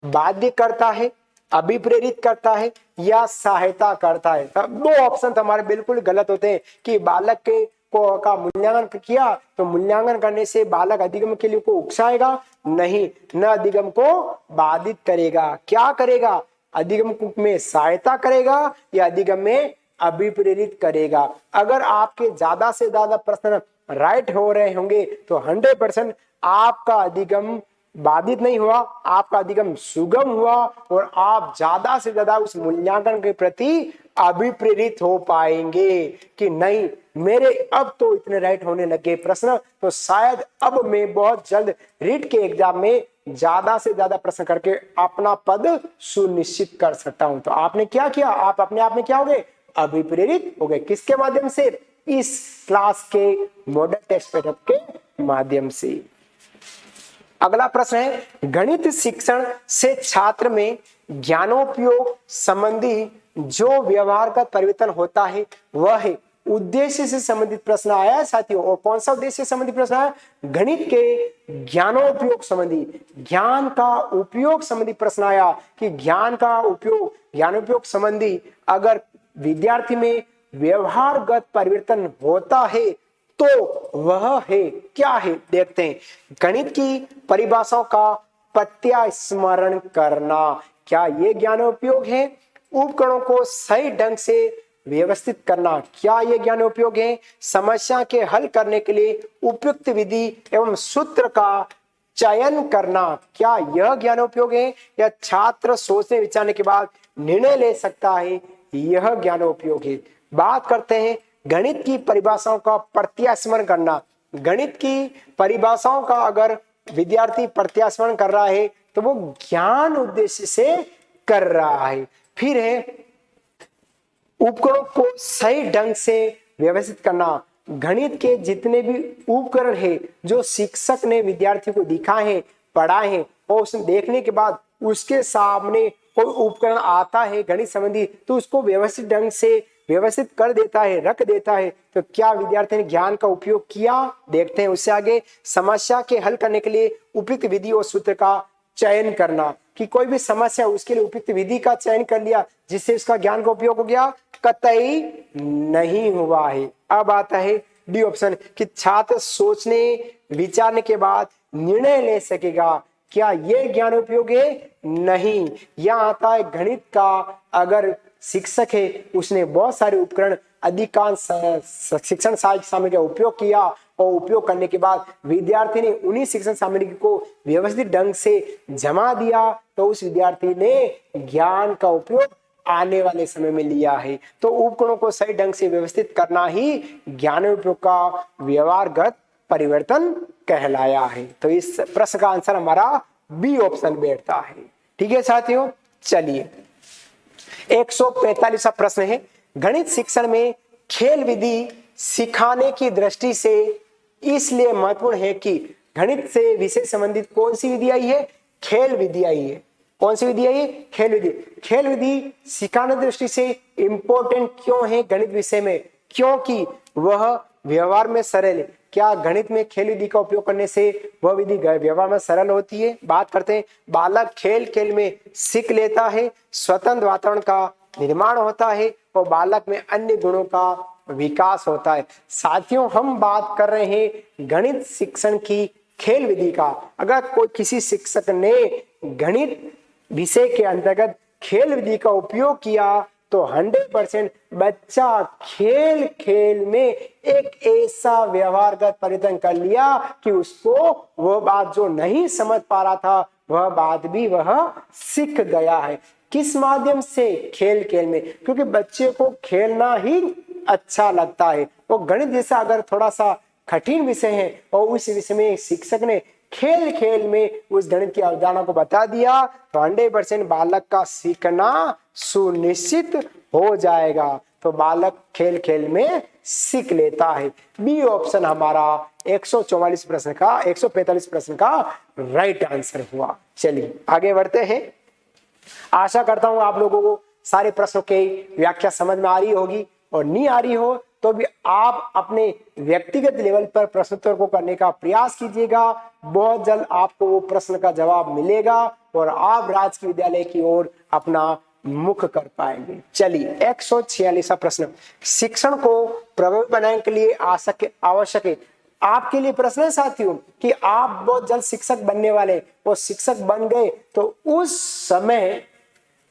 बाध्य करता है, अभिप्रेरित करता है या सहायता करता है। दो ऑप्शन हमारे बिल्कुल गलत होते हैं कि बालक के का मूल्यांकन किया तो मूल्यांकन करने से बालक अधिगम के लिए को उकसाएगा, नहीं, न अधिगम को बाधित करेगा। क्या करेगा? अधिगम में सहायता करेगा या अधिगम में अभिप्रेरित करेगा। अगर आपके ज्यादा से ज्यादा प्रश्न राइट हो रहे होंगे तो 100% आपका अधिगम बाधित नहीं हुआ, आपका अधिगम सुगम हुआ और आप ज्यादा से ज्यादा उस मूल्यांकन के प्रति अभिप्रेरित हो पाएंगे कि नहीं, मेरे अब तो इतने राइट होने लगे प्रश्न, तो शायद अब मैं बहुत जल्द रीट के एग्जाम में ज्यादा से ज्यादा प्रश्न करके अपना पद सुनिश्चित कर सकता हूं। तो आपने क्या किया, आप अपने आप में क्या हो गए, अभिप्रेरित हो गए। किसके माध्यम से, इस क्लास के मॉडल टेस्ट पैटर्न के माध्यम से। अगला प्रश्न है, गणित शिक्षण से छात्र में ज्ञानोपयोग संबंधी जो व्यवहारगत परिवर्तन होता है वह है। उद्देश्य से संबंधित प्रश्न आया है साथियों, और कौन सा उद्देश्य से संबंधित प्रश्न आया, गणित के ज्ञानोपयोग संबंधी, ज्ञान का उपयोग संबंधी प्रश्न आया कि ज्ञान का उपयोग, ज्ञानोपयोग संबंधी अगर विद्यार्थी में व्यवहारगत परिवर्तन होता है तो वह है क्या है, देखते हैं। गणित की परिभाषाओं का प्रत्यास्मरण करना, क्या ये ज्ञानोपयोग है। उपकरणों को सही ढंग से व्यवस्थित करना, क्या ये ज्ञानोपयोग है। समस्या के हल करने के लिए उपयुक्त विधि एवं सूत्र का चयन करना, क्या यह ज्ञानोपयोग है। या छात्र सोचने विचारने के बाद निर्णय ले सकता है, यह ज्ञानोपयोग है। बात करते हैं गणित की परिभाषाओं का प्रत्यास्मरण करना। गणित की परिभाषाओं का अगर विद्यार्थी प्रत्यास्मरण कर रहा है तो वो ज्ञान उद्देश्य से कर रहा है। फिर है उपकरणों को सही ढंग से व्यवस्थित करना। गणित के जितने भी उपकरण है जो शिक्षक ने विद्यार्थियों को दिखाए हैं, पढ़ाए हैं, और उसने देखने के बाद उसके सामने कोई उपकरण आता है गणित संबंधी तो उसको व्यवस्थित ढंग से व्यवस्थित कर देता है, रख देता है, तो क्या विद्यार्थी ने ज्ञान का उपयोग किया, देखते हैं। उससे आगे समस्या के हल करने के लिए उपयुक्त विधि और सूत्र का चयन करना, कि कोई भी समस्या उसके लिए उपयुक्त विधि का चयन कर लिया जिससे उसका ज्ञान का उपयोग हो गया, कतई नहीं हुआ है। अब आता है डी ऑप्शन कि छात्र सोचने विचारने के बाद निर्णय ले सकेगा, क्या ये ज्ञान उपयोग है, नहीं। यहाँ आता है गणित का अगर शिक्षक है उसने बहुत सारे उपकरण अधिकांश शिक्षण सामग्री का उपयोग किया और उपयोग करने के बाद विद्यार्थी ने उन्हीं शिक्षण सामग्री को व्यवस्थित ढंग से जमा दिया तो उस विद्यार्थी ने ज्ञान का उपयोग आने वाले समय में लिया है। तो उपकरणों को सही ढंग से व्यवस्थित करना ही ज्ञान उपयोग का व्यवहारगत परिवर्तन कहलाया है। तो इस प्रश्न का आंसर हमारा बी ऑप्शन बैठता है। ठीक है साथियों, चलिए 145वां प्रश्न है, गणित शिक्षण में खेल विधि सिखाने की दृष्टि से इसलिए महत्वपूर्ण है कि गणित से विषय संबंधित कौन सी विधि आई है, खेल विधि आई है। कौन सी विधि आई है, खेल विधि। खेल विधि सिखाने की दृष्टि से इंपॉर्टेंट क्यों है गणित विषय में, क्योंकि वह व्यवहार में सरल है। क्या गणित में खेल विधि का उपयोग करने से वह विधि व्यवहार में सरल होती है। बात करते हैं, बालक खेल खेल में सीख लेता है, स्वतंत्र वातावरण का निर्माण होता है और बालक में अन्य गुणों का विकास होता है। साथियों, हम बात कर रहे हैं गणित शिक्षण की खेल विधि का। अगर कोई किसी शिक्षक ने गणित विषय के अंतर्गत खेल विधि का उपयोग किया तो 100% बच्चा खेल खेल में एक ऐसा व्यवहारगत परिवर्तन कर लिया कि उसको वह बात जो नहीं समझ पा रहा था वह बात भी वह सीख गया है। किस माध्यम से, खेल खेल में, क्योंकि बच्चे को खेलना ही अच्छा लगता है। वो गणित जैसा अगर थोड़ा सा कठिन विषय है और उस विषय में शिक्षक ने खेल खेल में उस गणित की अवधारणा को बता दिया तो 100% बालक का सीखना सुनिश्चित हो जाएगा। तो बालक खेल खेल में सीख लेता है। बी ऑप्शन हमारा 144 प्रश्न का 145 प्रश्न का राइट आंसर हुआ। चलिए आगे बढ़ते हैं। आशा करता हूं आप लोगों को सारे प्रश्नों की व्याख्या समझ में आ रही होगी, और नहीं आ रही हो तो भी आप अपने व्यक्तिगत लेवल पर प्रश्नोत्तर को करने का प्रयास कीजिएगा। बहुत जल्द आपको वो प्रश्न का जवाब मिलेगा और आप राजकीय विद्यालय की ओर अपना मुख कर पाएंगे। चलिए 146वां प्रश्न, शिक्षण को प्रभावी बनाने के लिए आवश्यक है। आपके लिए प्रश्न है साथियों कि आप बहुत जल्द शिक्षक बनने वाले और शिक्षक बन गए तो उस समय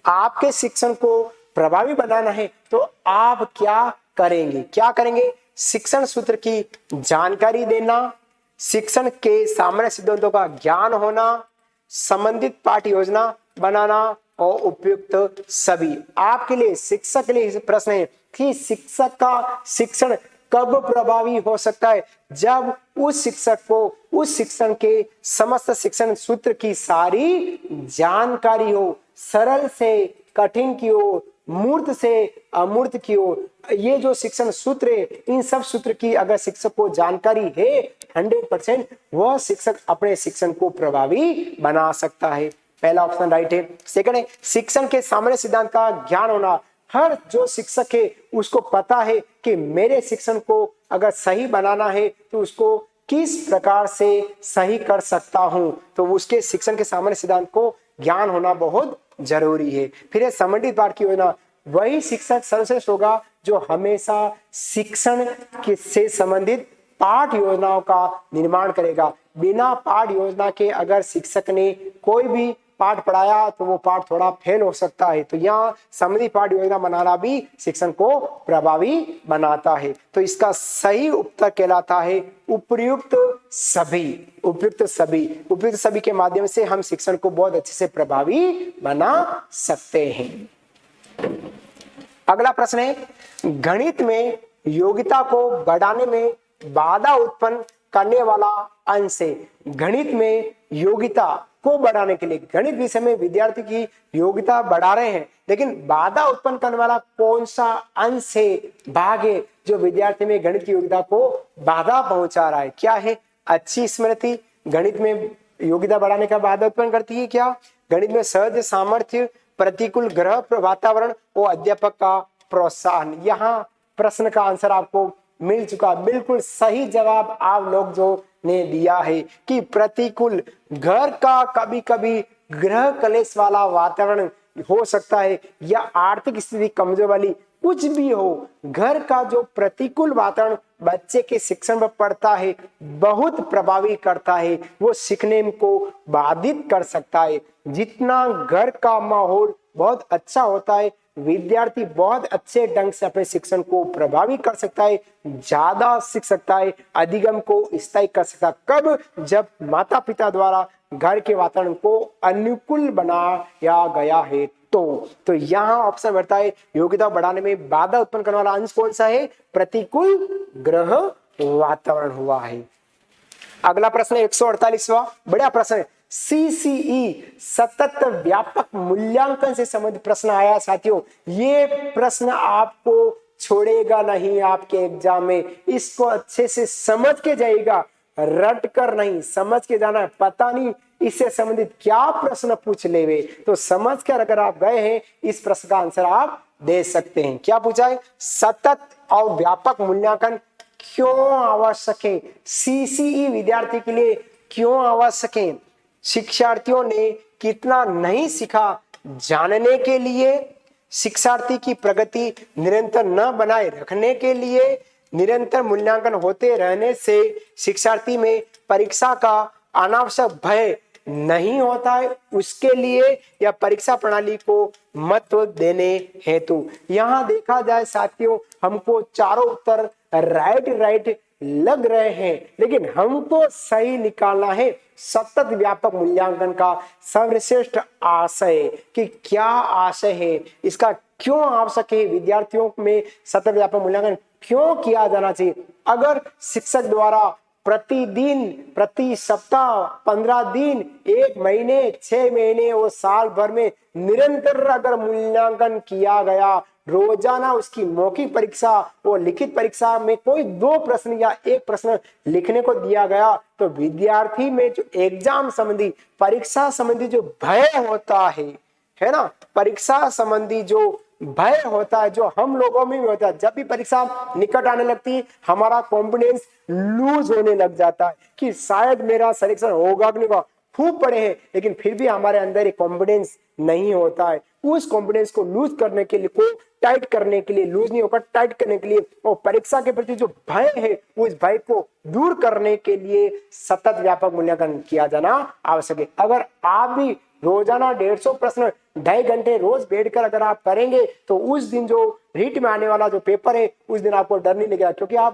आपके शिक्षण को प्रभावी बनाना है तो आप क्या करेंगे? शिक्षण सूत्र की जानकारी देना, शिक्षण के सामान्य सिद्धांतों का ज्ञान होना, संबंधित पाठ योजना बनाना और उपयुक्त सभी। आपके लिए, शिक्षक के लिए प्रश्न है कि शिक्षक का शिक्षण कब प्रभावी हो सकता है? जब उस शिक्षक को उस शिक्षण के समस्त शिक्षण सूत्र की सारी जानकारी हो, सरल से कठिन की ओर, मूर्त से अमूर्त की ओर। ये जो शिक्षण सूत्र है, इन सब सूत्र की अगर शिक्षक को जानकारी है 100%, वह शिक्षक अपने शिक्षण को प्रभावी बना सकता है। पहला ऑप्शन राइट है। सेकंड है, शिक्षण के सामान्य सिद्धांत का ज्ञान होना। हर जो शिक्षक है उसको पता है कि मेरे शिक्षण को अगर सही बनाना है तो उसको किस प्रकार से सही कर सकता हूं, तो उसके शिक्षण के सामान्य सिद्धांत को ज्ञान होना बहुत जरूरी है। फिर संबंधित पाठ की योजना। वही शिक्षक सर्वश्रेष्ठ होगा जो हमेशा शिक्षण से संबंधित पाठ योजनाओं का निर्माण करेगा। बिना पाठ योजना के अगर शिक्षक ने कोई भी पाठ पढ़ाया तो वो पाठ थोड़ा फेल हो सकता है। तो यहाँ संबंधित पाठ योजना बनाना भी शिक्षण को प्रभावी बनाता है। तो इसका सही उत्तर कहलाता है उपयुक्त सभी। उपयुक्त सभी के माध्यम से हम शिक्षण को बहुत अच्छे से प्रभावी बना सकते हैं। अगला प्रश्न है, गणित में योग्यता को बढ़ाने में बाधा उत्पन्न करने वाला अंश है। गणित में योग्यता को बढ़ाने के लिए, गणित विषय में विद्यार्थी की योग्यता बढ़ा रहे हैं, लेकिन बाधा उत्पन्न करने वाला कौन सा अंश है, भाग है, जो विद्यार्थी में गणित की योग्यता को बाधा पहुंचा रहा है? क्या है? अच्छी स्मृति गणित में योग्यता बढ़ाने का बाधा उत्पन्न करती है क्या? गणित में सहज सामर्थ्य, प्रतिकूल ग्रह वातावरण और अध्यापक का प्रोत्साहन। यहाँ प्रश्न का आंसर आपको मिल चुका। बिल्कुल सही जवाब आप लोग जो ने दिया है कि प्रतिकूल घर का कभी कभी ग्रह कलेश वाला वातावरण हो सकता है या आर्थिक स्थिति कमजोर वाली कुछ भी हो, घर का जो प्रतिकूल वातावरण बच्चे के शिक्षण पर पड़ता है बहुत प्रभावी करता है, वो सीखने को बाधित कर सकता है। जितना घर का माहौल बहुत अच्छा होता है, विद्यार्थी बहुत अच्छे ढंग से अपने शिक्षण को प्रभावी कर सकता है, ज्यादा सीख सकता है, अधिगम को स्थायी कर सकता है। कब? जब माता पिता द्वारा घर के वातावरण को अनुकूल बनाया गया है। तो यहाँ ऑप्शन बढ़ता है योग्यता बढ़ाने में बाधा उत्पन्न करने वाला अंश कौन सा है? प्रतिकूल ग्रह वातावरण हुआ है। अगला प्रश्न 148वां बड़ा प्रश्न है, CCE सतत व्यापक मूल्यांकन से संबंधित प्रश्न आया साथियों। ये प्रश्न आपको छोड़ेगा नहीं आपके एग्जाम में। इसको अच्छे से समझ के जाइएगा, रट कर नहीं, समझ के जाना है। पता नहीं इससे संबंधित क्या प्रश्न पूछ लेवे, तो समझ कर अगर आप गए हैं इस प्रश्न का आंसर आप दे सकते हैं। क्या पूछा है? सतत और व्यापक मूल्यांकन क्यों आवश्यक है? CCE विद्यार्थी के लिए क्यों आवश्यक है? शिक्षार्थियों ने कितना नहीं सीखा जानने के लिए, शिक्षार्थी की प्रगति निरंतर न बनाए रखने के लिए, निरंतर मूल्यांकन होते रहने से शिक्षार्थी में परीक्षा का अनावश्यक भय नहीं होता है उसके लिए, या परीक्षा प्रणाली को महत्व देने हेतु। यहाँ देखा जाए साथियों, हमको चारों उत्तर राइट लग रहे हैं, लेकिन हमको सही निकालना है सतत व्यापक मूल्यांकन का सर्वश्रेष्ठ आशय कि क्या आशय है, इसका क्यों आवश्यक है, विद्यार्थियों में सतत व्यापक मूल्यांकन क्यों किया जाना चाहिए। अगर शिक्षक द्वारा प्रतिदिन, प्रति सप्ताह, 15 दिन, 1 महीने, 6 महीने और साल भर में निरंतर अगर मूल्यांकन किया गया, रोजाना उसकी मौखिक परीक्षा और लिखित परीक्षा में कोई 2 प्रश्न या 1 प्रश्न लिखने को दिया गया, तो विद्यार्थी में जो एग्जाम संबंधी, परीक्षा संबंधी जो भय होता है ना, परीक्षा संबंधी जो भय होता है, जो हम लोगों में भी होता है, जब भी परीक्षा निकट आने लगती है हमारा कॉन्फिडेंस लूज होने लग जाता है कि शायद मेरा सिलेक्शन होगा कि नहीं होगा। खूब पढ़े हैं लेकिन फिर भी हमारे अंदर एक कॉन्फिडेंस नहीं होता है। उस कॉन्फिडेंस को लूज करने के लिए, को टाइट करने के लिए, लूज नहीं होकर टाइट करने के लिए, और परीक्षा के प्रति जो भय है उस भय को दूर करने के लिए सतत व्यापक मूल्यांकन किया जाना आवश्यक है। अगर आप भी रोजाना 150 प्रश्न 2.5 घंटे रोज बैठकर अगर आप करेंगे तो उस दिन जो रीट में आने वाला जो पेपर है उस दिन आपको डर नहीं लगेगा, क्योंकि आप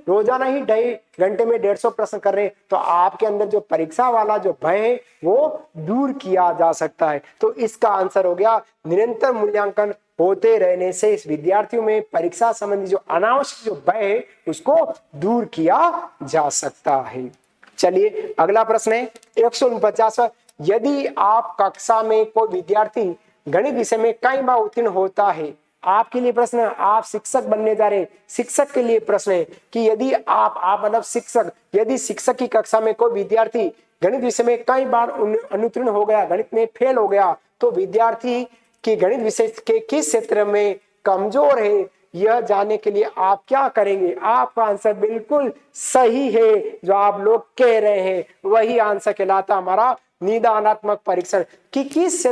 रोजाना ही 2.5 घंटे में 150 प्रश्न कर रहे हैं। तो आपके अंदर जो परीक्षा वाला जो भय है वो दूर किया जा सकता है। तो इसका आंसर हो गया, निरंतर मूल्यांकन होते रहने से इस विद्यार्थियों में परीक्षा संबंधी जो अनावश्यक जो भय है उसको दूर किया जा सकता है। चलिए अगला प्रश्न है 149। यदि आप कक्षा में कोई विद्यार्थी गणित विषय में कई बार उत्तीर्ण होता है, आपके लिए प्रश्न, आप शिक्षक बनने जा रहे हैं, शिक्षक के लिए प्रश्न है कि यदि आप मतलब शिक्षक, यदि शिक्षक की कक्षा में कोई विद्यार्थी गणित विषय में कई बार अनुत्तीर्ण हो गया, गणित में फेल हो गया, तो विद्यार्थी की गणित विषय के किस क्षेत्र में कमजोर है, यह जानने के लिए आप क्या करेंगे। आपका आंसर बिल्कुल सही है, जो आप लोग कह रहे हैं वही आंसर कहलाता हमारा निदानात्मक परीक्षण, कि किस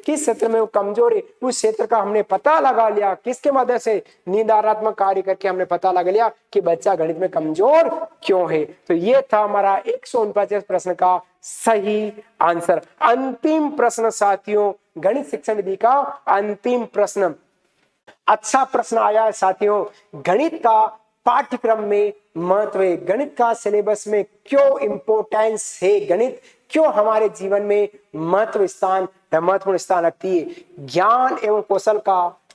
क्षेत्र में वो कमजोर है, उस क्षेत्र का हमने पता लगा लिया। किसके मदद से? निदानात्मक कार्य करके हमने पता लगा लिया कि बच्चा गणित में कमजोर क्यों है। तो ये था हमारा 149 प्रश्न का सही आंसर। अंतिम प्रश्न साथियों, गणित शिक्षण विधि का अंतिम प्रश्न, अच्छा प्रश्न आया है साथियों। गणित का पाठ्यक्रम में महत्व है, गणित का सिलेबस में क्यों इंपोर्टेंस है, गणित क्यों हमारे जीवन में महत्वपूर्ण स्थान रखती है। ज्ञान एवं कौशल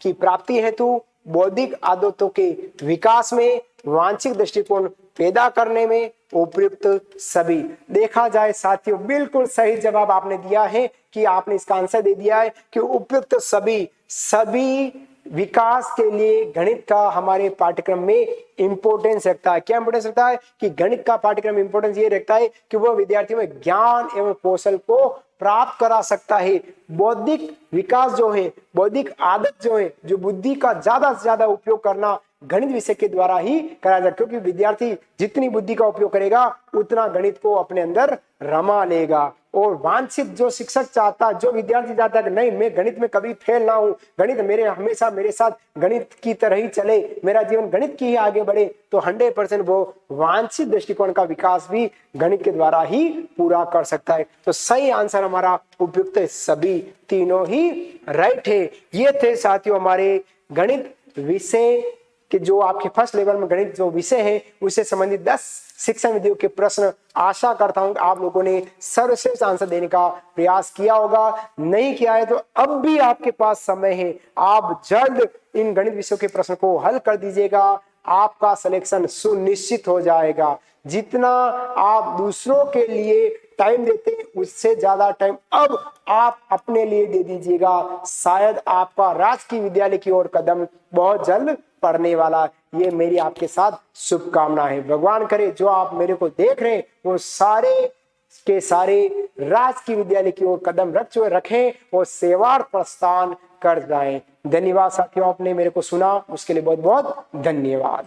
की प्राप्ति हेतु, बौद्धिक आदतों के विकास में, वांछित दृष्टिकोण पैदा करने में उपयुक्त सभी। देखा जाए साथियों, बिल्कुल सही जवाब आपने दिया है कि आपने इसका आंसर दे दिया है कि उपयुक्त सभी विकास के लिए गणित का हमारे पाठ्यक्रम में इंपॉर्टेंस रखता है। क्या इंपॉर्टेंस रखता है कि गणित का पाठ्यक्रम इंपॉर्टेंस ये रखता है कि वह विद्यार्थियों में ज्ञान एवं कौशल को प्राप्त करा सकता है। बौद्धिक विकास जो है, बौद्धिक आदत जो है, जो बुद्धि का ज्यादा से ज्यादा उपयोग करना गणित विषय के द्वारा ही कराया जाए, क्योंकि विद्यार्थी जितनी बुद्धि का उपयोग करेगा उतना गणित को अपने अंदर रमा लेगा। और वांछित जो शिक्षक चाहता, जो विद्यार्थी चाहता है कि नहीं मैं गणित में कभी फेल ना हूं, गणित हमेशा मेरे साथ गणित की तरह ही चले, मेरा जीवन गणित की ही आगे बढ़े, तो 100% वो वांछित दृष्टिकोण का विकास भी गणित के द्वारा ही पूरा कर सकता है। तो सही आंसर हमारा उपयुक्त सभी तीनों ही राइट है। ये थे साथियों हमारे गणित विषय कि जो आपके फर्स्ट लेवल में गणित जो विषय है उससे संबंधित 10 शिक्षण विधियों के प्रश्न। आशा करता हूं आप लोगों ने सर्वश्रेष्ठ आंसर देने का प्रयास किया होगा। नहीं किया है तो अब भी आपके पास समय है, आप जल्द इन गणित विषयों के प्रश्न को हल कर दीजिएगा, आपका सिलेक्शन सुनिश्चित हो जाएगा। जितना आप दूसरों के लिए टाइम देते हैं उससे ज्यादा टाइम अब आप अपने लिए दे दीजिएगा। शायद आपका राजकीय विद्यालय की ओर कदम बहुत जल्द पढ़ने वाला, ये मेरी आपके साथ शुभकामना है। भगवान करे जो आप मेरे को देख रहे हैं वो सारे के सारे राजकीय विद्यालय की ओर कदम रखें और सेवार्थ प्रस्थान कर जाएं। धन्यवाद साथियों, आपने मेरे को सुना उसके लिए बहुत बहुत धन्यवाद।